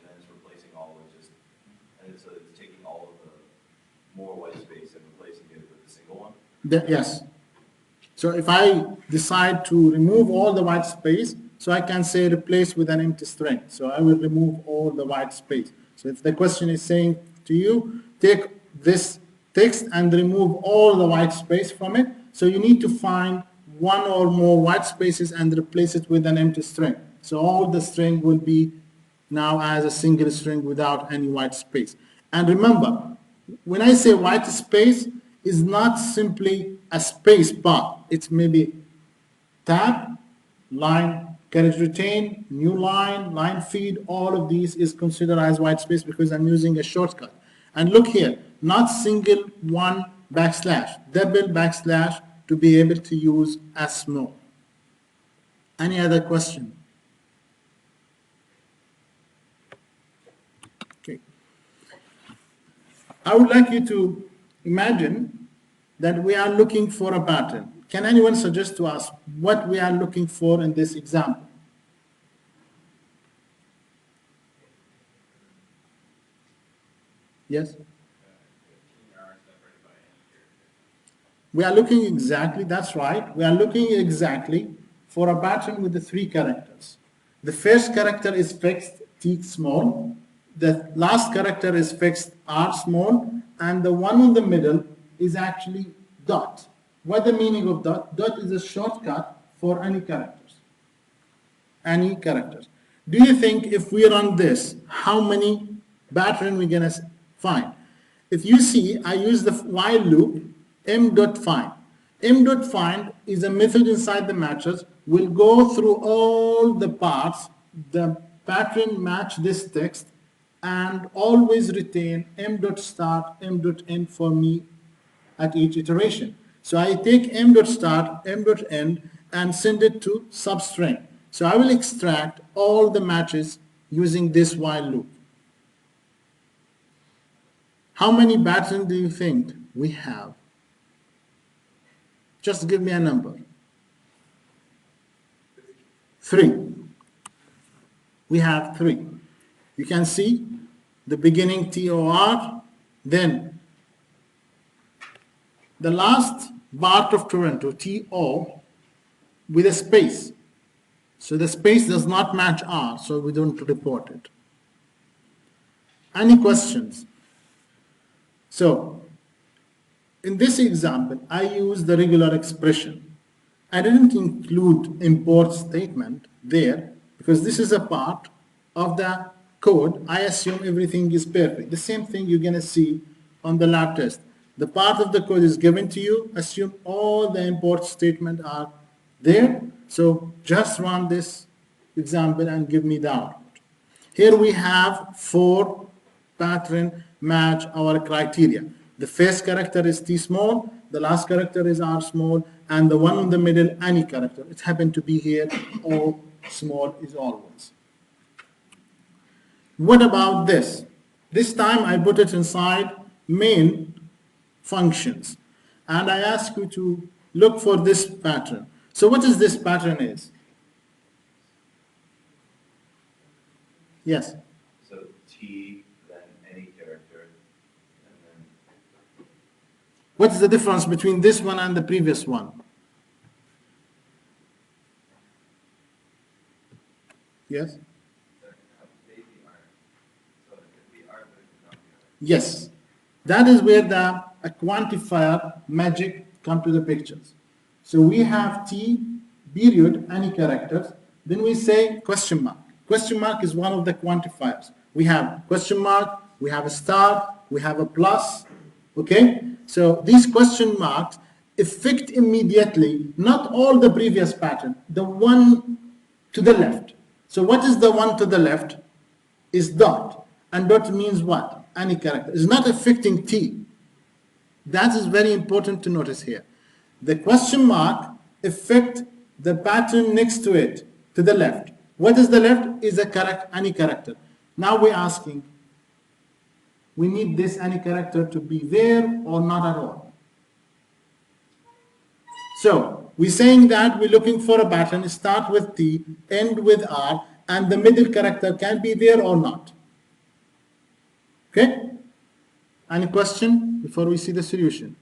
then it's replacing all with just, and so it's taking all of the more white space and replacing it with a single one. Yes. So if I decide to remove all the white space, so I can say replace with an empty string. So I will remove all the white space. So if the question is saying to you, take this text and remove all the white space from it, so you need to find one or more white spaces and replace it with an empty string. So all the string will be now as a single string without any white space. And remember, when I say white space, is not simply a space bar. It's maybe tab, line, carriage retain, new line, line feed, all of these is considered as white space because I'm using a shortcut. And look here, not single one backslash, double backslash to be able to use as small. Any other question? Okay. I would like you to imagine that we are looking for a pattern. Can anyone suggest to us what we are looking for in this example? Yes? We are looking exactly, that's right, we are looking exactly for a pattern with the 3 characters. The first character is fixed, T small. The last character is fixed, R small. And the one in the middle is actually dot. What the meaning of dot? Dot is a shortcut for any characters. Any characters. Do you think if we run this, how many pattern we're gonna find? If you see, I use the while loop, m.find. m.find is a method inside the matches, will go through all the parts, the pattern match this text, and always retain m.start, m.end for me at each iteration. So I take m.start, m.end, and send it to substring. So I will extract all the matches using this while loop. How many patterns do you think we have? Just give me a number. 3. We have 3. You can see the beginning TOR, then the last part of Toronto, TO, with a space. So the space does not match R, so we don't report it. Any questions? So, in this example, I use the regular expression. I didn't include import statement there because this is a part of the code, I assume everything is perfect. The same thing you're going to see on the lab test. The part of the code is given to you, assume all the import statements are there. So just run this example and give me the output. Here we have 4 pattern match our criteria. The first character is T small, the last character is R small, and the one in the middle, any character. It happened to be here, O small is always. What about this? This time I put it inside main functions. And I ask you to look for this pattern. So what is this pattern is? Yes. So T, then any character, and then What's the difference between this one and the previous one? Yes? Yes. That is where the quantifier magic come to the pictures. So we have T, period, any characters. Then we say question mark. Question mark is one of the quantifiers. We have question mark, we have a star, we have a plus. Okay? So these question marks affect immediately not all the previous pattern, the one to the left. So what is the one to the left? Is dot. And dot means what? Any character. It's not affecting T. That is very important to notice here. The question mark affect the pattern next to it, to the left. What is the left? Is a character, any character. Now we're asking, we need this any character to be there or not at all. So we're saying that we're looking for a pattern, start with T, end with R, and the middle character can be there or not. Okay? Any question before we see the solution?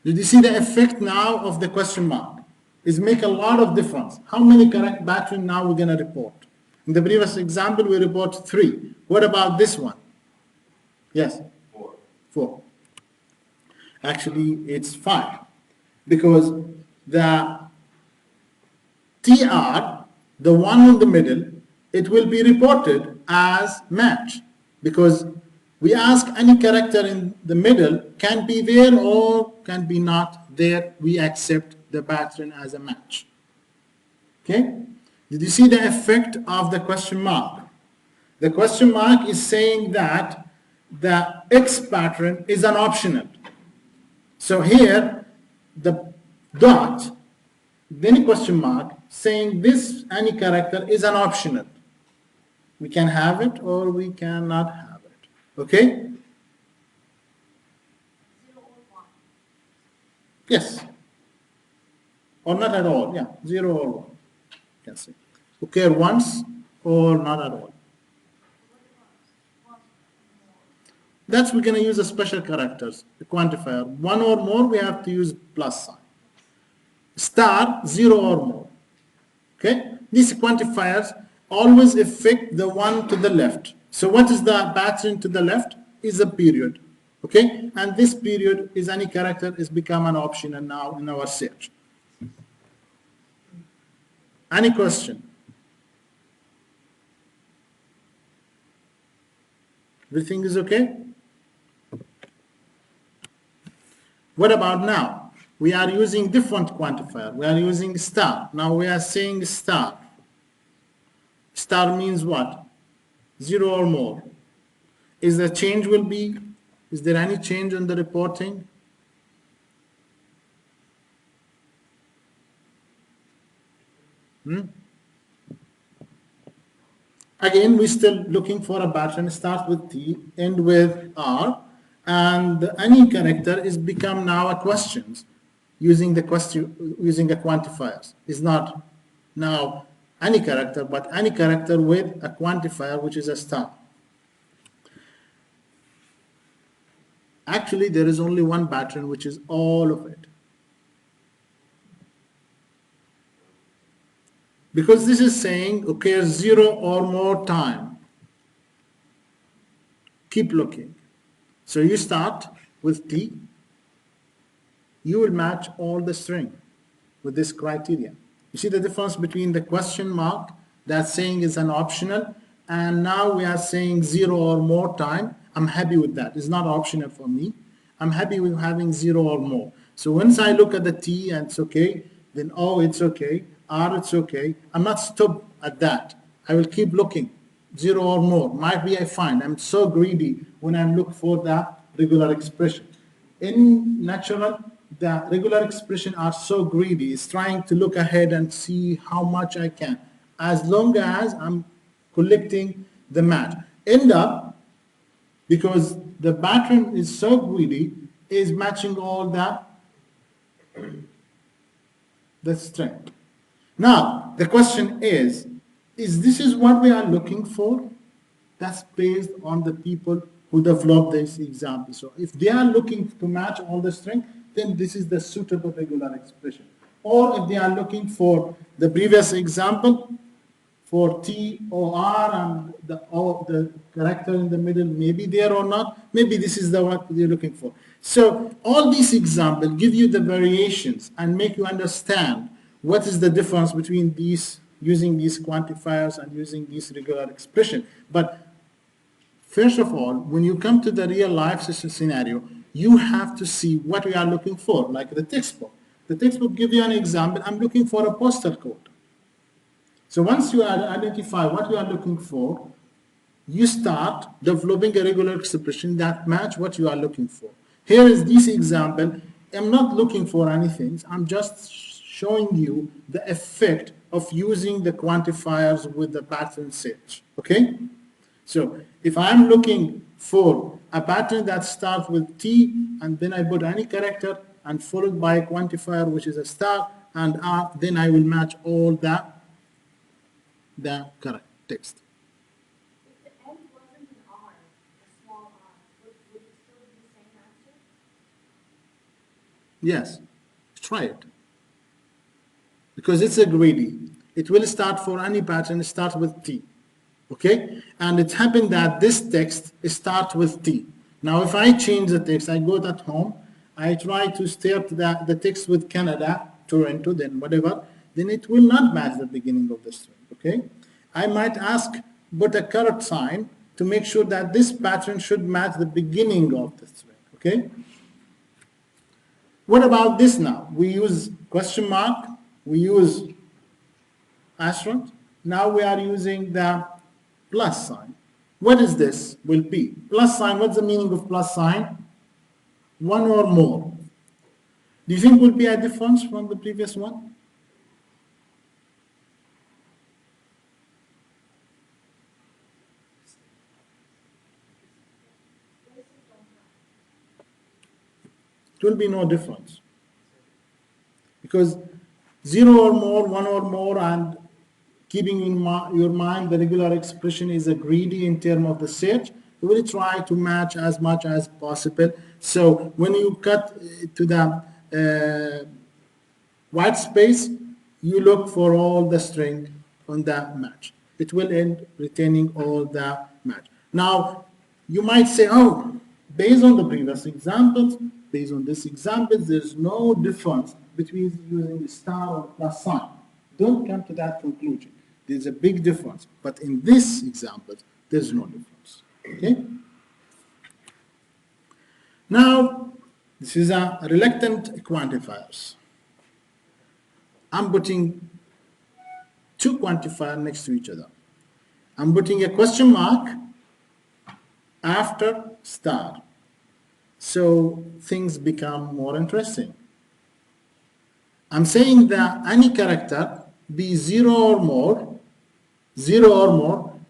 Did you see the effect now of the question mark? It make a lot of difference. How many correct pattern now we're going to report? In the previous example, we report 3. What about this one? Yes? 4. 4. Actually, it's 5. Because the TR, the one in the middle, it will be reported as match. Because we ask any character in the middle can be there or can be not there. We accept the pattern as a match. Okay? Did you see the effect of the question mark? The question mark is saying that the X pattern is an optional. So here, the dot, then a question mark, saying this any character is an optional. We can have it or we cannot have it. Okay? 0 or 1. Yes. Or not at all. Yeah, 0 or 1. You can say. Occur once or not at all. That's we're going to use a special characters, the quantifier. 1 or more, we have to use plus sign. Star, 0 or more. Okay? These quantifiers always affect the one to the left. So what is the pattern to the left? Is a period. Okay? And this period is any character is become an option and now in our search. Any question? Everything is okay? What about now? We are using different quantifier. We are using star. Now we are saying star. Star means what? 0 or more. Is the change will be, is there any change in the reporting? Again, we're still looking for a pattern. Start with T, end with R, and any character is become now a questions using the question using a quantifiers. It's not now any character, but any character with a quantifier, which is a star. Actually, there is only one pattern, which is all of it. Because this is saying occurs 0 or more time. Keep looking. So you start with T. You will match all the string with this criteria. You see the difference between the question mark that's saying is an optional and now we are saying 0 or more time. I'm happy with that. It's not optional for me. I'm happy with having 0 or more. So once I look at the T and it's okay, then O it's okay, R it's okay. I'm not stopped at that. I will keep looking, 0 or more. Might be I find. I'm so greedy when I'm looking for the regular expression. In natural, the regular expression are so greedy. It's trying to look ahead and see how much I can. As long as I'm collecting the match. End up, because the pattern is so greedy, is matching all the string. Now, the question is this is what we are looking for? That's based on the people who developed this example. So if they are looking to match all the string, then this is the suitable regular expression. Or if they are looking for the previous example, for T, O, R, and the character in the middle may be there or not, maybe this is the what you're looking for. So all these examples give you the variations and make you understand what is the difference between these, using these quantifiers and using these regular expression. But first of all, when you come to the real life scenario, you have to see what we are looking for, like the textbook. The textbook gives you an example. I'm looking for a postal code. So once you identify what you are looking for, you start developing a regular expression that match what you are looking for. Here is this example. I'm not looking for anything. I'm just showing you the effect of using the quantifiers with the pattern search. Okay? So if I'm looking for a pattern that starts with T and then I put any character and followed by a quantifier which is a star and R, then I will match all the correct text. If the end wasn't an R, a small r, would it still be the same answer? Yes, try it. Because it's a greedy. It will start for any pattern, start with T. Okay? And it happened that this text starts with T. Now if I change the text, I go at home, I try to start the text with Canada, Toronto, then whatever, then it will not match the beginning of the string. Okay? I might ask, put a caret sign to make sure that this pattern should match the beginning of the string. Okay? What about this now? We use question mark, we use asterisk. Now we are using the plus sign. What is this? Will be plus sign. What's the meaning of plus sign? One or more. Do you think will be a difference from the previous one? It will be no difference. Because 0 or more, 1 or more, and keeping in your mind the regular expression is a greedy in terms of the search, you will try to match as much as possible. So when you cut to the white space, you look for all the string on the match. It will end retaining all the match. Now, you might say, oh, based on the previous examples, based on this example, there's no difference between using the star or plus sign. Don't come to that conclusion. There's a big difference. But in this example, there's no difference. Okay? Now, this is a reluctant quantifiers. I'm putting two quantifiers next to each other. I'm putting a question mark after star. So things become more interesting. I'm saying that any character be 0 or more,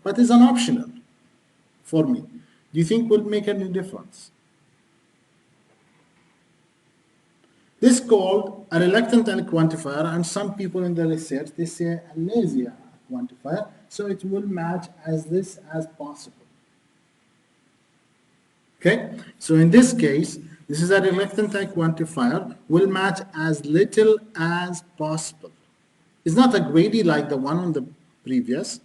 but is an optional for me. Do you think will make any difference? This is called a reluctant quantifier, and some people in the research, they say a lazy quantifier, so it will match as this as possible. Okay, so in this case, this is a reluctant quantifier, will match as little as possible. It's not a greedy like the one on the previous.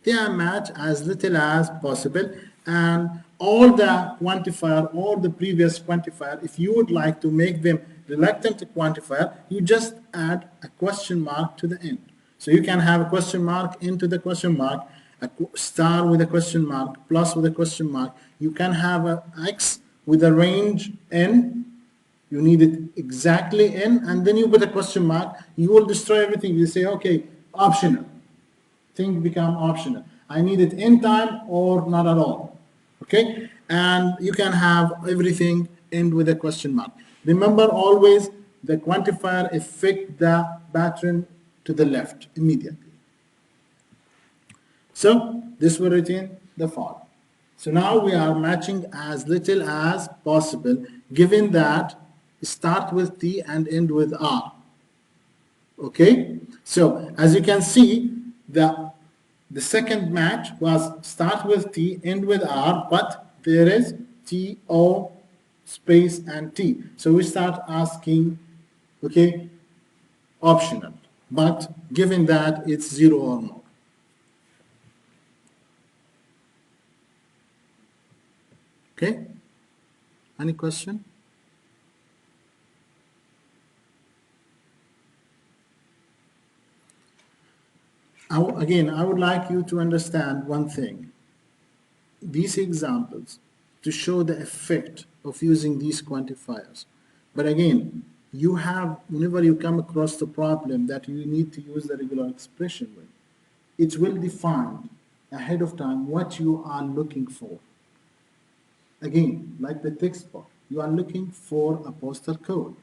They are match as little as possible, and all the quantifier or the previous quantifier, if you would like to make them reluctant quantifier, you just add a question mark to the end. So you can have a question mark into the question mark, star with a question mark, plus with a question mark. You can have a X with a range n. You need it exactly n, and then you put a question mark. You will destroy everything. You say, okay, optional. Things become optional. I need it in time or not at all. Okay? And you can have everything end with a question mark. Remember always the quantifier affect the pattern to the left immediately. So this will retain the form. So now we are matching as little as possible, given that start with T and end with R. Okay? So as you can see, the second match was start with T, end with R, but there is T, O, space, and T. So we start asking, okay, optional, but given that it's 0 or more. Okay? Any question? Again, I would like you to understand one thing. These examples to show the effect of using these quantifiers. But again, you have, whenever you come across the problem that you need to use the regular expression with, it will define ahead of time what you are looking for. Again, like the textbook, you are looking for a postal code.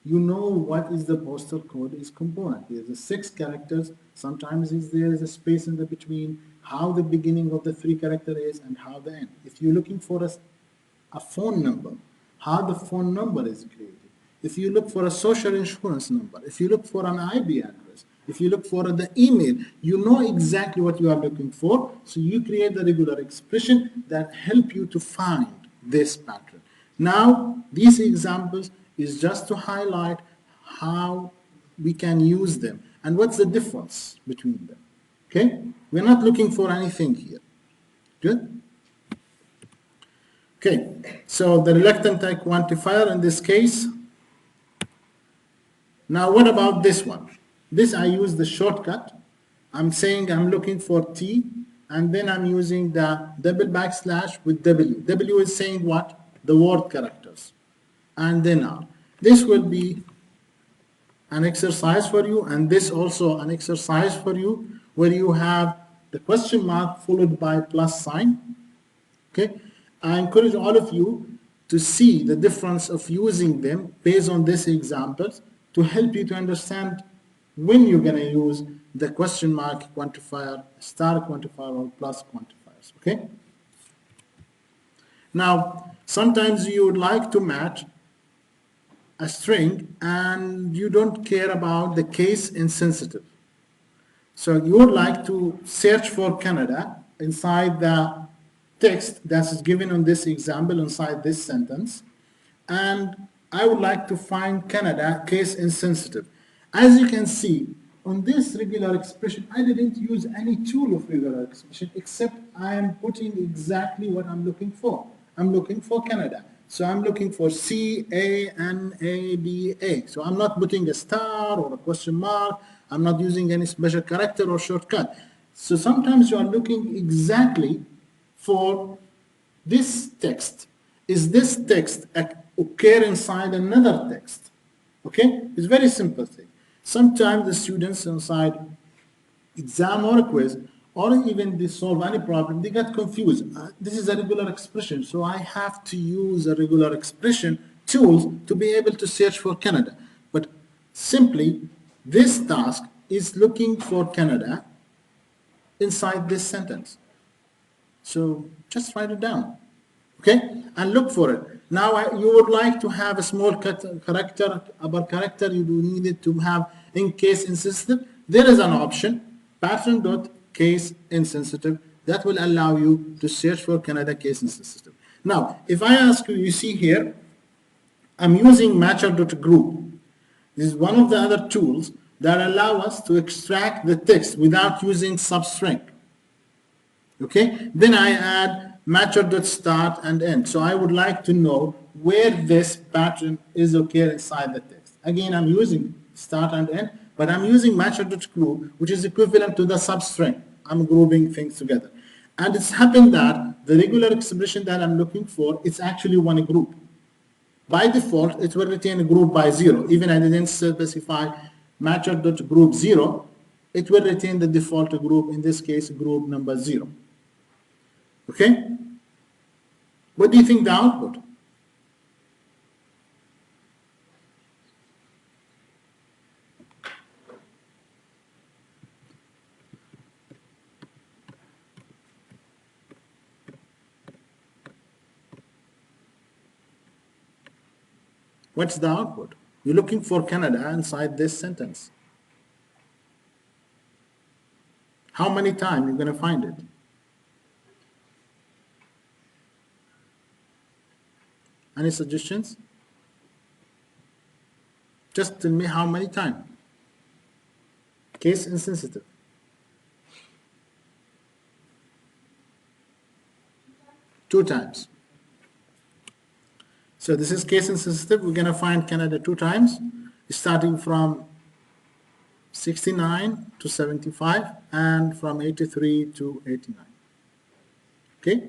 You know what is the postal code is component. There's a 6 characters. Sometimes there is a space in the between, how the beginning of the 3 character is and how the end. If you're looking for a phone number, how the phone number is created. If you look for a social insurance number, if you look for an IP address, if you look for the email, you know exactly what you are looking for. So you create the regular expression that help you to find this pattern. Now, these examples is just to highlight how we can use them and what's the difference between them. Okay? We're not looking for anything here. Good? Okay, so the reluctant type quantifier in this case. Now what about this one? This I use the shortcut. I'm saying I'm looking for T, and then I'm using the double backslash with W. W is saying what? The word characters. And then R. This will be an exercise for you, and this also an exercise for you, where you have the question mark followed by plus sign. Okay? I encourage all of you to see the difference of using them based on these examples to help you to understand when you're going to use the question mark quantifier, star quantifier, or plus quantifiers. Okay? Now, sometimes you would like to match a string and you don't care about the case insensitive. So you would like to search for Canada inside the text that is given on this example inside this sentence, and I would like to find Canada case insensitive. As you can see on this regular expression, I didn't use any tool of regular expression except I am putting exactly what I'm looking for. I'm looking for Canada. So I'm looking for C-A-N-A-D-A. So I'm not putting a star or a question mark. I'm not using any special character or shortcut. So sometimes you are looking exactly for this text. Is this text occur inside another text? Okay? It's very simple thing. Sometimes the students inside exam or a quiz, or even they solve any problem, they get confused. This is a regular expression, so I have to use a regular expression tools to be able to search for Canada. But simply, this task is looking for Canada inside this sentence. So just write it down, okay? And look for it. Now you would like to have a small character, upper character, you do need it to have in case insensitive. There is an option, pattern.case insensitive, that will allow you to search for Canada case insensitive. Now, if I ask you, you see here, I'm using matcher.group. This is one of the other tools that allow us to extract the text without using substring. Okay, then I add matcher.start and end. So I would like to know where this pattern is occur inside the text. Again, I'm using start and end, but I'm using matcher.group, which is equivalent to the substring. I'm grouping things together. And it's happened that the regular expression that I'm looking for, it's actually one group. By default, it will retain a group by 0. Even I didn't specify matcher.group 0, it will retain the default group, in this case, group number 0. Okay? What do you think the output? What's the output? You're looking for Canada inside this sentence. How many times you're going to find it? Any suggestions? Just tell me how many times. Case insensitive. 2 times. So this is case insensitive. We're going to find Canada 2 times, starting from 69 to 75 and from 83 to 89. Okay?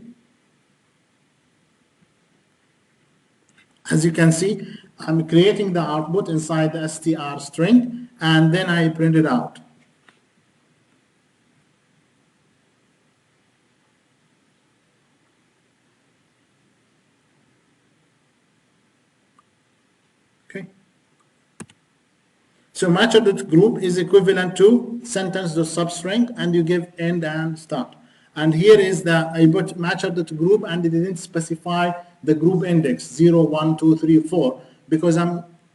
As you can see, I'm creating the output inside the str string and then I print it out. Okay. So matcher.group is equivalent to sentence.substring and you give end and start. And here is the, I put matcher.group and it didn't specify the group index 0, 1, 2, 3, 4 because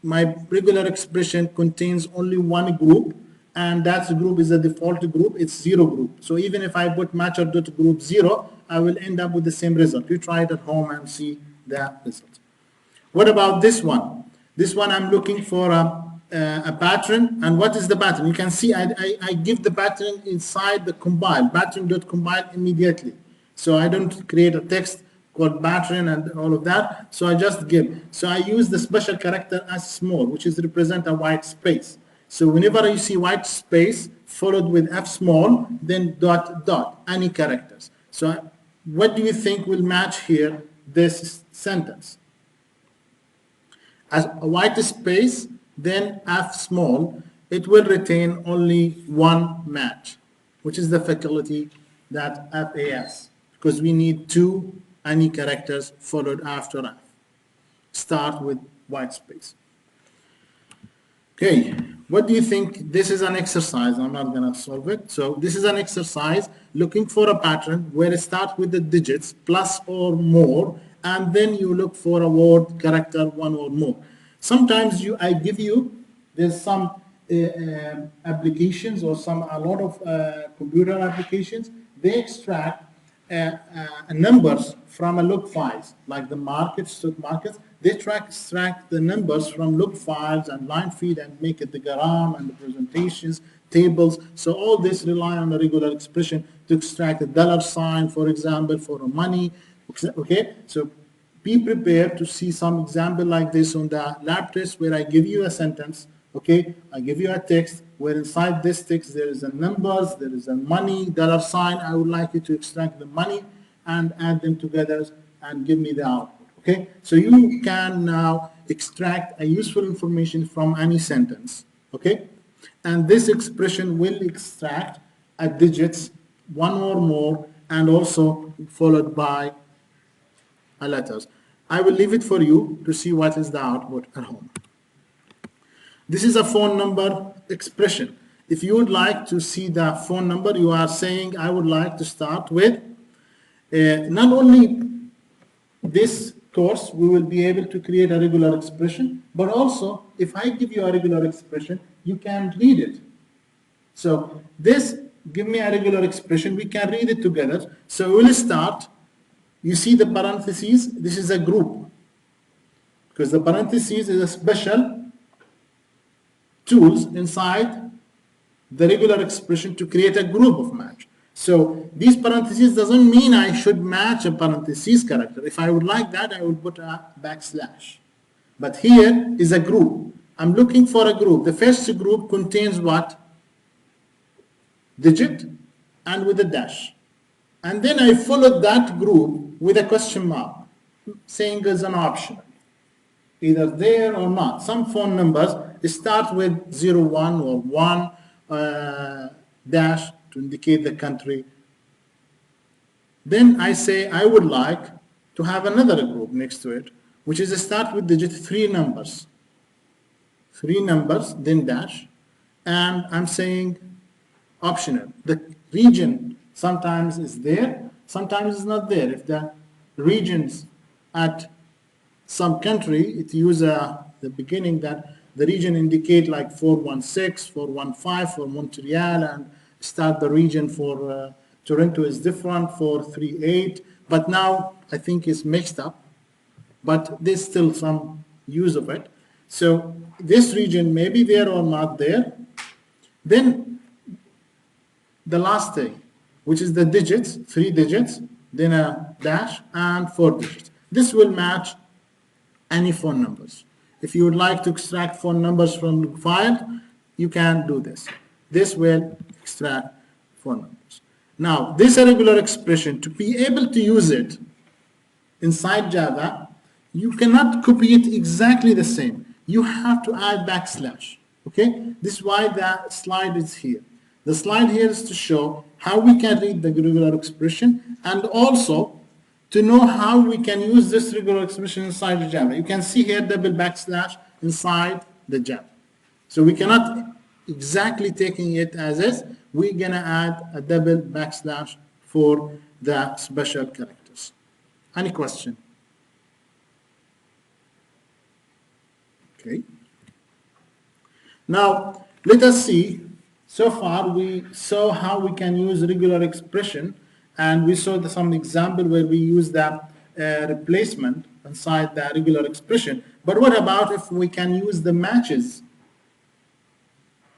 my regular expression contains only one group and that group is a default group, it's 0 group. So even if I put matcher.group 0, I will end up with the same result. You try it at home and see the result. What about this one? This one I'm looking for a pattern, and what is the pattern? You can see I give the pattern inside the compile, pattern.compile immediately. So I don't create a text called pattern and all of that, so I just give. So I use the special character as small, which is represent a white space. So whenever you see white space followed with F small, then dot dot, any characters. So what do you think will match here this sentence? As a white space, then F small, it will retain only one match, which is the faculty that FAS, because we need 2 any characters followed after F. Start with white space. Okay, what do you think? This is an exercise. I'm not going to solve it. So this is an exercise looking for a pattern where it starts with the digits plus or more, and then you look for a word, character, 1 or more. Sometimes I give you, there's some applications or a lot of computer applications, they extract numbers from a log files, like the markets, stock markets. They extract the numbers from log files and line feed and make it the gram and the presentations, tables. So all this rely on a regular expression to extract a $sign, for example, for a money. Okay, so be prepared to see some example like this on the lab test where I give you a sentence. Okay, I give you a text where inside this text there is a numbers, there is a money, $sign. I would like you to extract the money and add them together and give me the output. Okay, so you can now extract a useful information from any sentence. Okay, and this expression will extract a digits, 1 or more, and also followed by a letters. I will leave it for you to see what is the output at home. This is a phone number expression. If you would like to see the phone number, you are saying, I would like to start with, not only this course, we will be able to create a regular expression, but also, if I give you a regular expression, you can read it. So this, give me a regular expression, we can read it together. So we'll start, you see the parentheses, this is a group, because the parentheses is a special tools inside the regular expression to create a group of match. So these parentheses doesn't mean I should match a parentheses character. If I would like that, I would put a backslash. But here is a group. I'm looking for a group. The first group contains what? Digit and with a dash. And then I followed that group with a question mark, saying as an option, either there or not. Some phone numbers start with 01 or 1 dash to indicate the country. Then I say I would like to have another group next to it, which is a start with digit 3 numbers. 3 numbers, then dash. And I'm saying optional. The region sometimes is there, sometimes it's not there. If the regions at some country, it uses the beginning that the region indicate like 416, 415 for Montreal, and start the region for Toronto is different, 438. But now I think it's mixed up, but there's still some use of it. So this region may be there or not there. Then the last thing, which is the digits, 3 digits, then a dash, and 4 digits. This will match any phone numbers. If you would like to extract phone numbers from the file, you can do this. This will extract phone numbers. Now, this irregular expression, to be able to use it inside Java, you cannot copy it exactly the same. You have to add backslash. Okay? This is why the slide is here. The slide here is to show how we can read the regular expression and also to know how we can use this regular expression inside the Java. You can see here double backslash inside the Java. So we cannot exactly taking it as is. We're going to add a double backslash for the special characters. Any question? Okay. Now, let us see. So far, we saw how we can use regular expression, and we saw some example where we use the replacement inside the regular expression. But what about if we can use the matches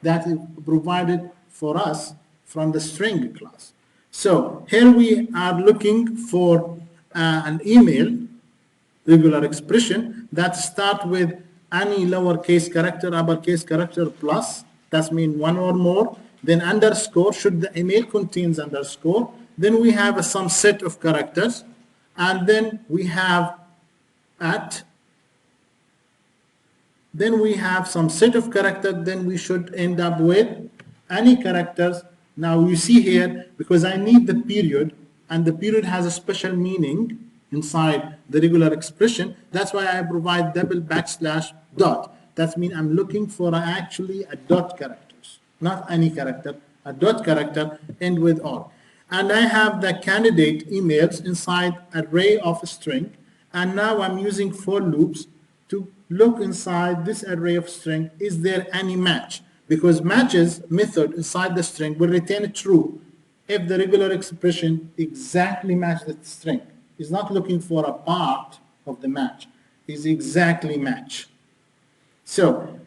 that is provided for us from the string class? So here we are looking for an email regular expression that start with any lowercase character, uppercase character plus, that means 1 or more, then underscore, should the email contains underscore, then we have some set of characters, and then we have at, then we have some set of characters, then we should end up with any characters. Now you see here, because I need the period, and the period has a special meaning inside the regular expression, that's why I provide double backslash dot. That means I'm looking for actually a dot characters, not any character, a dot character end with all. And I have the candidate emails inside array of a string, and now I'm using for loops to look inside this array of string, is there any match? Because matches method inside the string will return true if the regular expression exactly matches the string. It's not looking for a part of the match, it's exactly match. So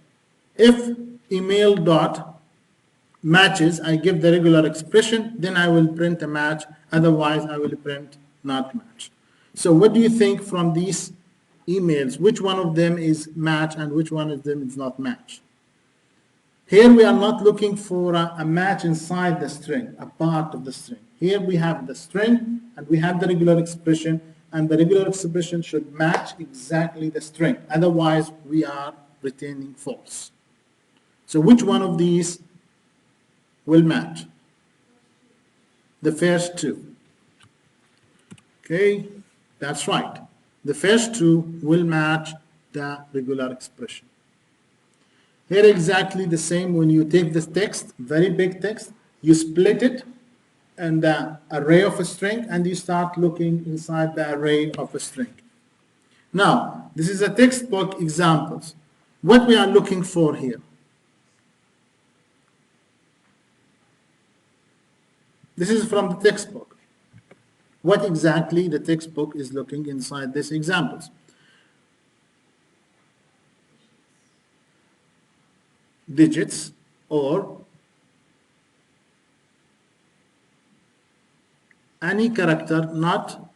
if email dot matches, I give the regular expression, then I will print a match, otherwise I will print not match. So what do you think from these emails, which one of them is match and which one of them is not match? Here we are not looking for a match inside the string, a part of the string. Here we have the string and we have the regular expression, and the regular expression should match exactly the string, otherwise we are retaining false. So which one of these will match? The first two. Okay, that's right. The first two will match the regular expression. Here exactly the same. When you take this text, very big text, you split it in the array of a string and you start looking inside the array of a string. Now, this is a textbook examples. What we are looking for here. This is from the textbook. What exactly the textbook is looking inside these examples. Digits or any character not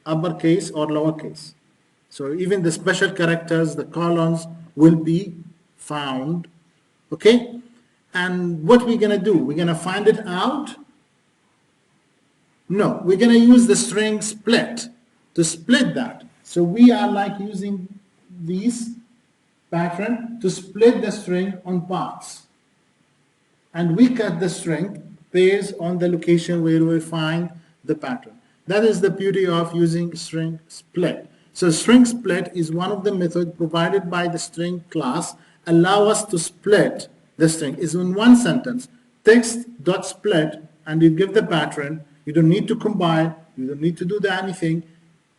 uppercase or lowercase. So even the special characters, the colons will be found. Okay? And what we're going to do, we're going to find it out No, we're going to use the string split to split that. So we are like using these pattern to split the string on parts. And we cut the string based on the location where we find the pattern. That is the beauty of using string split. So string split is one of the methods provided by the string class allow us to split the string. Is in one sentence, text.split, and you give the pattern. You don't need to combine, you don't need to do anything.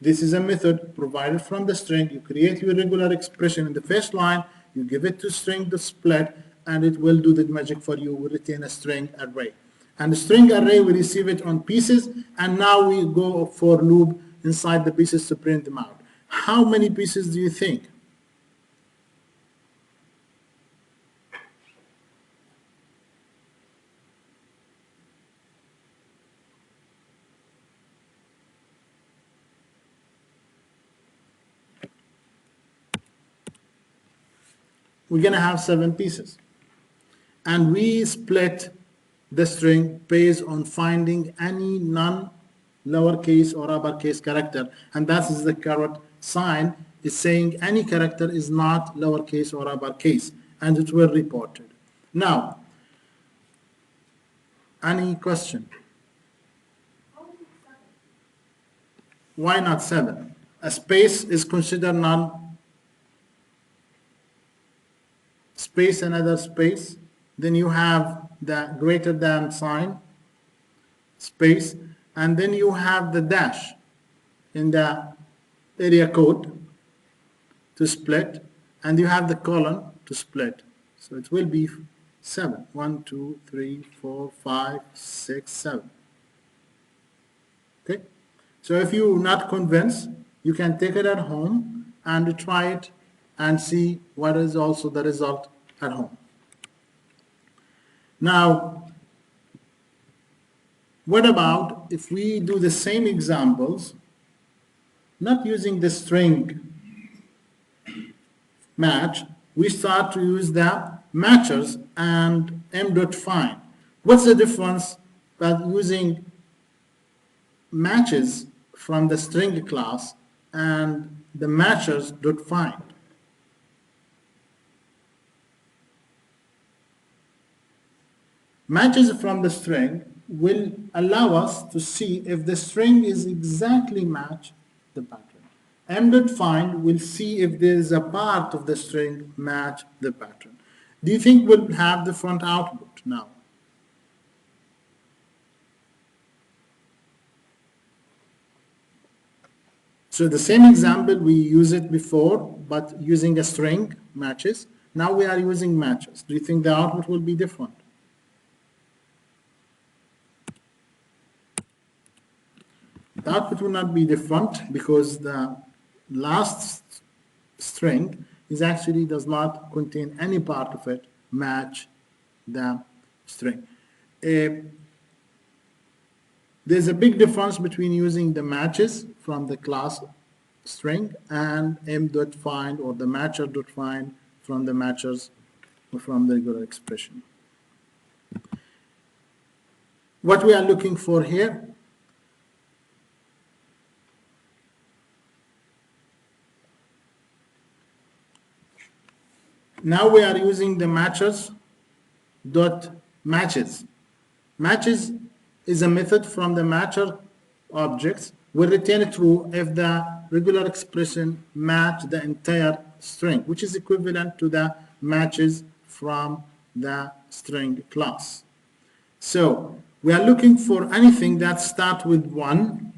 This is a method provided from the string. You create your regular expression in the first line, you give it to string.split, and it will do the magic for you. We retain a string array. And the string array, we receive it on pieces, and now we go for loop inside the pieces to print them out. How many pieces do you think? We're going to have 7 pieces. And we split the string based on finding any non-lowercase or uppercase character. And that is the caret sign is saying any character is not lowercase or uppercase. And it will report it. Now, any question? Why not 7? A space is considered space, another space. Then you have the greater than sign, space, and then you have the dash in the area code to split, and you have the colon to split. So it will be 7. 1, 2, 3, 4, 5, 6, 7. Okay? So if you're not convinced, you can take it at home and try it and see what is also the result at home. Now, what about if we do the same examples, not using the string match, we start to use the matchers and m.find. What's the difference by using matches from the string class and the matchers.find? Matches from the string will allow us to see if the string is exactly match the pattern. M.find will see if there is a part of the string match the pattern. Do you think we'll have different output now? So the same example, we use it before, but using a string matches. Now we are using matches. Do you think the output will be different? The output will not be different because the last string is actually does not contain any part of it match the string. There's a big difference between using the matches from the class string and m.find or the matcher.find from the matchers or from the regular expression. What we are looking for here, now we are using the matchers dot matches. Matches is a method from the matcher objects will return true if the regular expression match the entire string, which is equivalent to the matches from the string class. So we are looking for anything that starts with 1,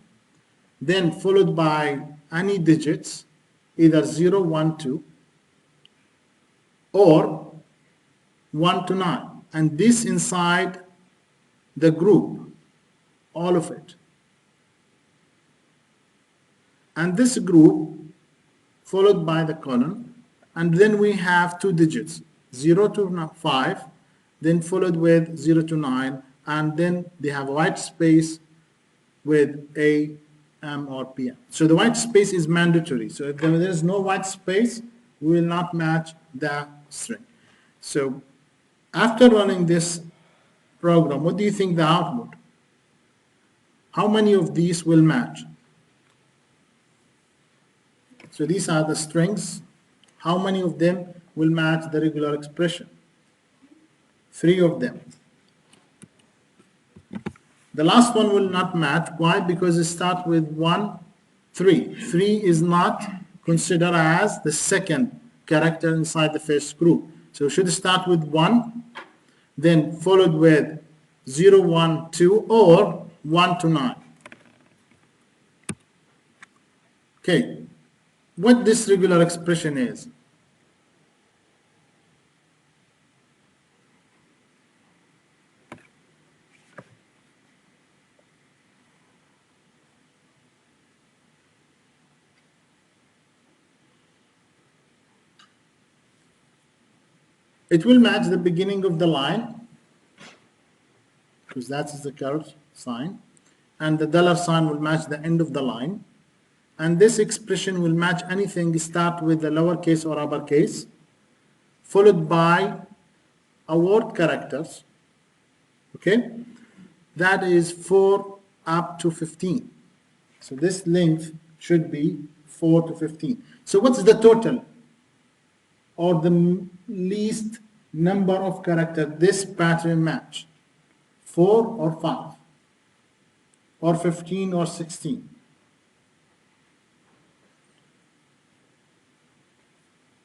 then followed by any digits, either 0, 1, 2, or 1 to 9, and this inside the group, all of it. And this group followed by the colon, and then we have 2 digits, 0 to 5, then followed with 0 to 9, and then they have a white space with A, M, or P.Eng. So the white space is mandatory. So if there is no white space, we will not match the string. So after running this program, what do you think the output? How many of these will match? So these are the strings. How many of them will match the regular expression? 3 of them. The last one will not match. Why? Because it starts with 1, 3. 3 is not considered as the second character inside the first group. So it should start with 1, then followed with 0, 1, 2, or 1 to 9. Okay, what this regular expression is? It will match the beginning of the line, because that is the curve sign, and the dollar sign will match the end of the line. And this expression will match anything start with the lowercase or uppercase, followed by a word characters, okay? That is 4 up to 15. So this length should be 4 to 15. So what's the total or the least number of characters this pattern match? 4 or 5? Or 15 or 16?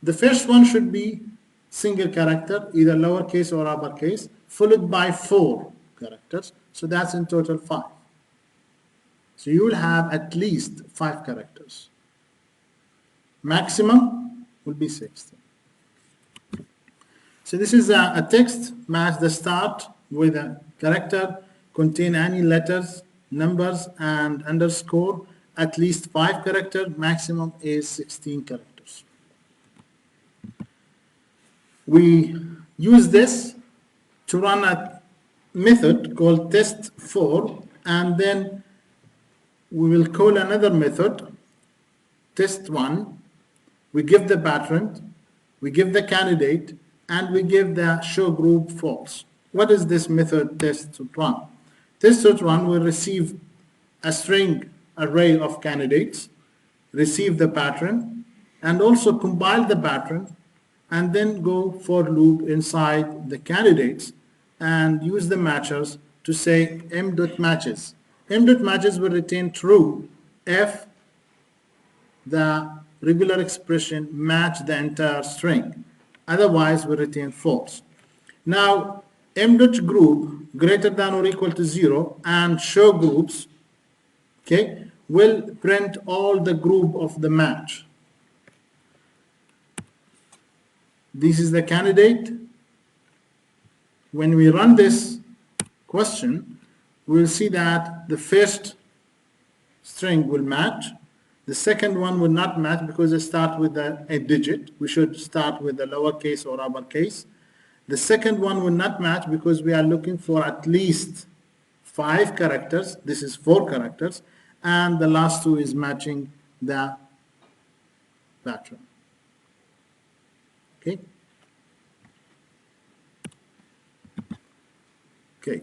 The first one should be single character, either lowercase or uppercase, followed by 4 characters. So that's in total 5. So you will have at least 5 characters. Maximum will be 16. So this is a text match the start with a character, contain any letters, numbers, and underscore, at least 5 characters, maximum is 16 characters. We use this to run a method called test4, and then we will call another method, test1. We give the pattern, we give the candidate, and we give the show group false. What is this method test1? Test1 will receive a string array of candidates, receive the pattern, and also compile the pattern, and then go for loop inside the candidates and use the matchers to say m.matches. M.matches will return true if the regular expression match the entire string. Otherwise, we return false. Now, m.group greater than or equal to 0 and show groups, okay, will print all the group of the match. This is the candidate. When we run this question, we will see that the first string will match. The second one will not match because it starts with a digit. We should start with the lowercase or uppercase. The second one will not match because we are looking for at least 5 characters. This is 4 characters. And the last 2 is matching the pattern. Okay? Okay.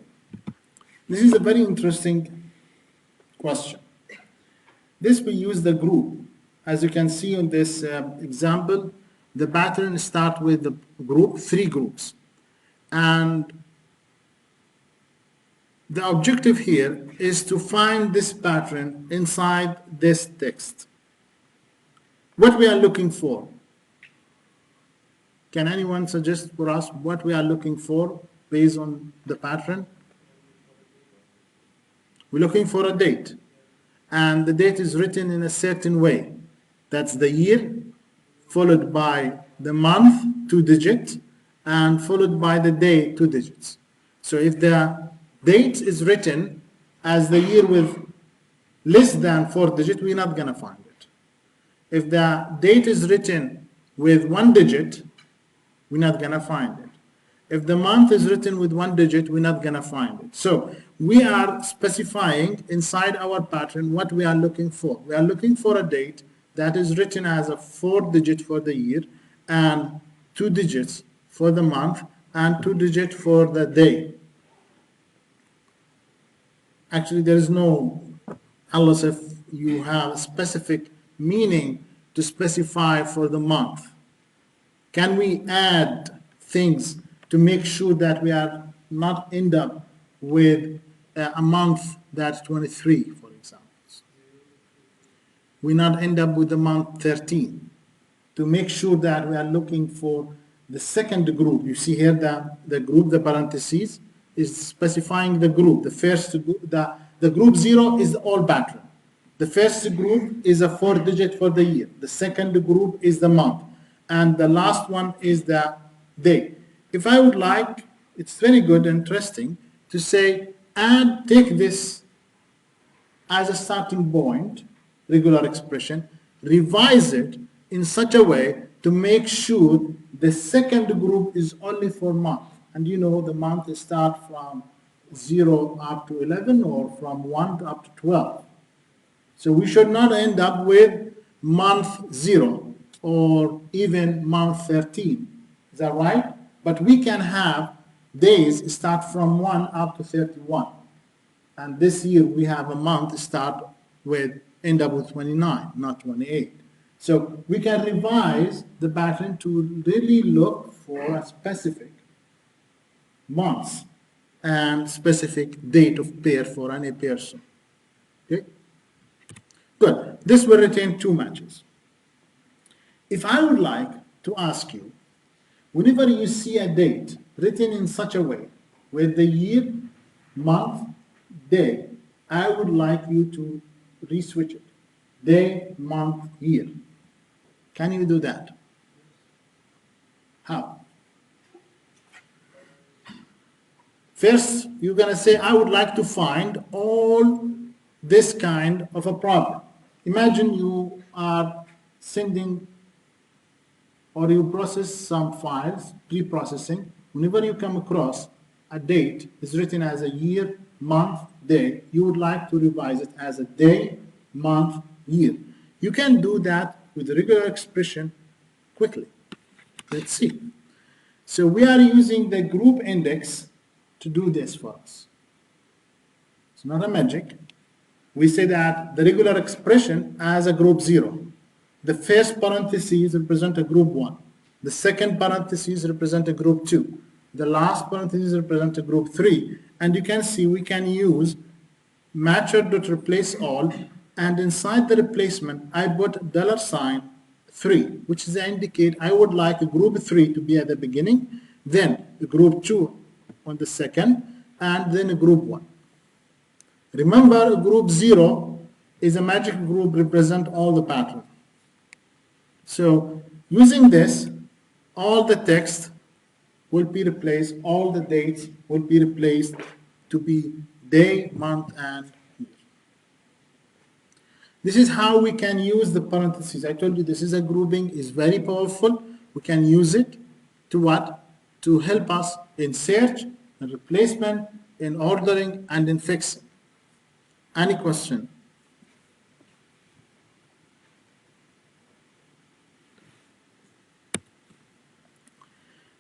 This is a very interesting question. This we use the group. As you can see on this example, the pattern starts with the group, 3 groups. And the objective here is to find this pattern inside this text. What we are looking for? Can anyone suggest for us what we are looking for based on the pattern? We're looking for a date. And the date is written in a certain way. That's the year, followed by the month, 2 digits, and followed by the day, 2 digits. So if the date is written as the year with less than 4 digits, we're not going to find it. If the date is written with 1 digit, we're not going to find it. If the month is written with 1 digit, we're not going to find it. So we are specifying inside our pattern what we are looking for. We are looking for a date that is written as a 4 digit for the year and 2 digits for the month and 2 digits for the day. Actually, there is no, unless if you have a specific meaning to specify for the month. Can we add things to make sure that we are not end up with a month that's 23, for example? We not end up with the month 13, to make sure that we are looking for the second group. You see here the group, the parentheses, is specifying the group. The first group, the group 0 is the all pattern. The first group is a 4-digit for the year. The second group is the month. And the last one is the day. If I would like, it's very good, interesting, to say, and take this as a starting point, regular expression, revise it in such a way to make sure the second group is only for month. And you know the month start from 0 up to 11 or from 1 up to 12. So we should not end up with month 0 or even month 13. Is that right? But we can have days start from 1 up to 31. And this year we have a month start with end up with 29, not 28. So we can revise the pattern to really look for a specific month and specific date of birth for any person. Okay? Good. This will retain 2 matches. If I would like to ask you, whenever you see a date written in such a way, with the year, month, day, I would like you to re-switch it. Day, month, year. Can you do that? How? First, you're going to say, I would like to find all this kind of a problem. Imagine you are sending or you process some files, pre-processing. Whenever you come across a date is written as a year, month, day, you would like to revise it as a day, month, year. You can do that with a regular expression quickly. Let's see. So we are using the group index to do this for us. It's not a magic. We say that the regular expression as a group 0. The first parentheses represent a group 1. The second parentheses represent a group 2. The last parentheses represent a group 3. And you can see we can use matcher.replaceAll, and inside the replacement I put $3, which is indicate I would like a group 3 to be at the beginning, then a group 2 on the second, and then a group 1. Remember, group 0 is a magic group, represent all the pattern. So using this, all the text will be replaced, all the dates will be replaced to be day, month, and year. This is how we can use the parentheses. I told you this is a grouping, is very powerful. We can use it to what? To help us in search, in replacement, in ordering, and in fixing. Any question?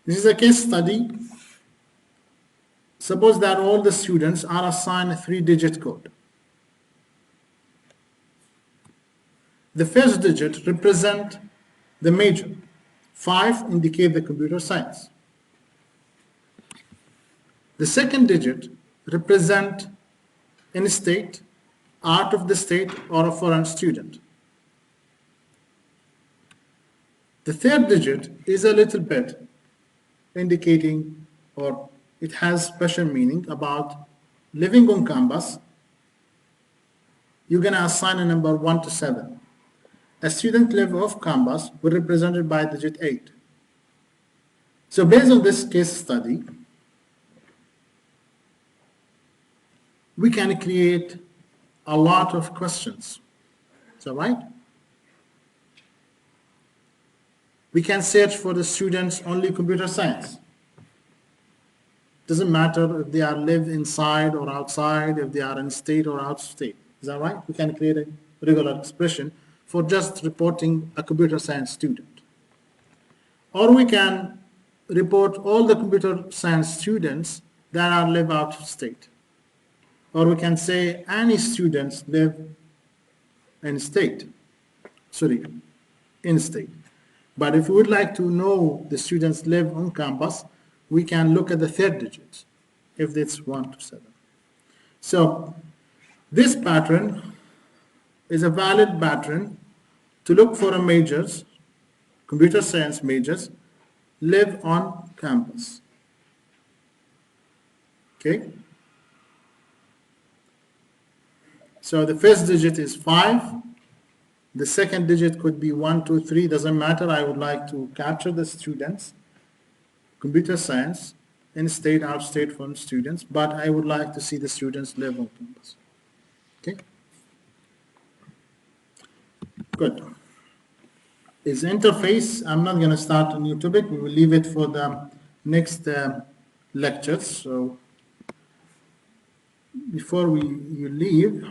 This is a case study. Suppose that all the students are assigned a 3-digit code. The first digit represent the major. 5 indicate the computer science. The second digit represent in state, out of the state, or a foreign student. The third digit is a little bit indicating, or it has special meaning about living on campus. You're going to assign a number 1 to 7. A student live off campus will be represented by digit 8. So based on this case study, we can create a lot of questions. Is that right? We can search for the students only computer science. Doesn't matter if they are live inside or outside, if they are in state or out of state. Is that right? We can create a regular expression for just reporting a computer science student. Or we can report all the computer science students that are live out of state. or we can say any students live in state, sorry, in state. But if we would like to know the students live on campus, we can look at the third digit, if it's 1 to 7. So this pattern is a valid pattern to look for a majors, computer science majors, live on campus. Okay? So the first digit is 5. The second digit could be 1, 2, 3, doesn't matter. I would like to capture the students, computer science, in-state, out-state from students, but I would like to see the students live on campus. Okay? Good. Is interface, I'm not going to start a new topic. We will leave it for the next lectures. So before you leave,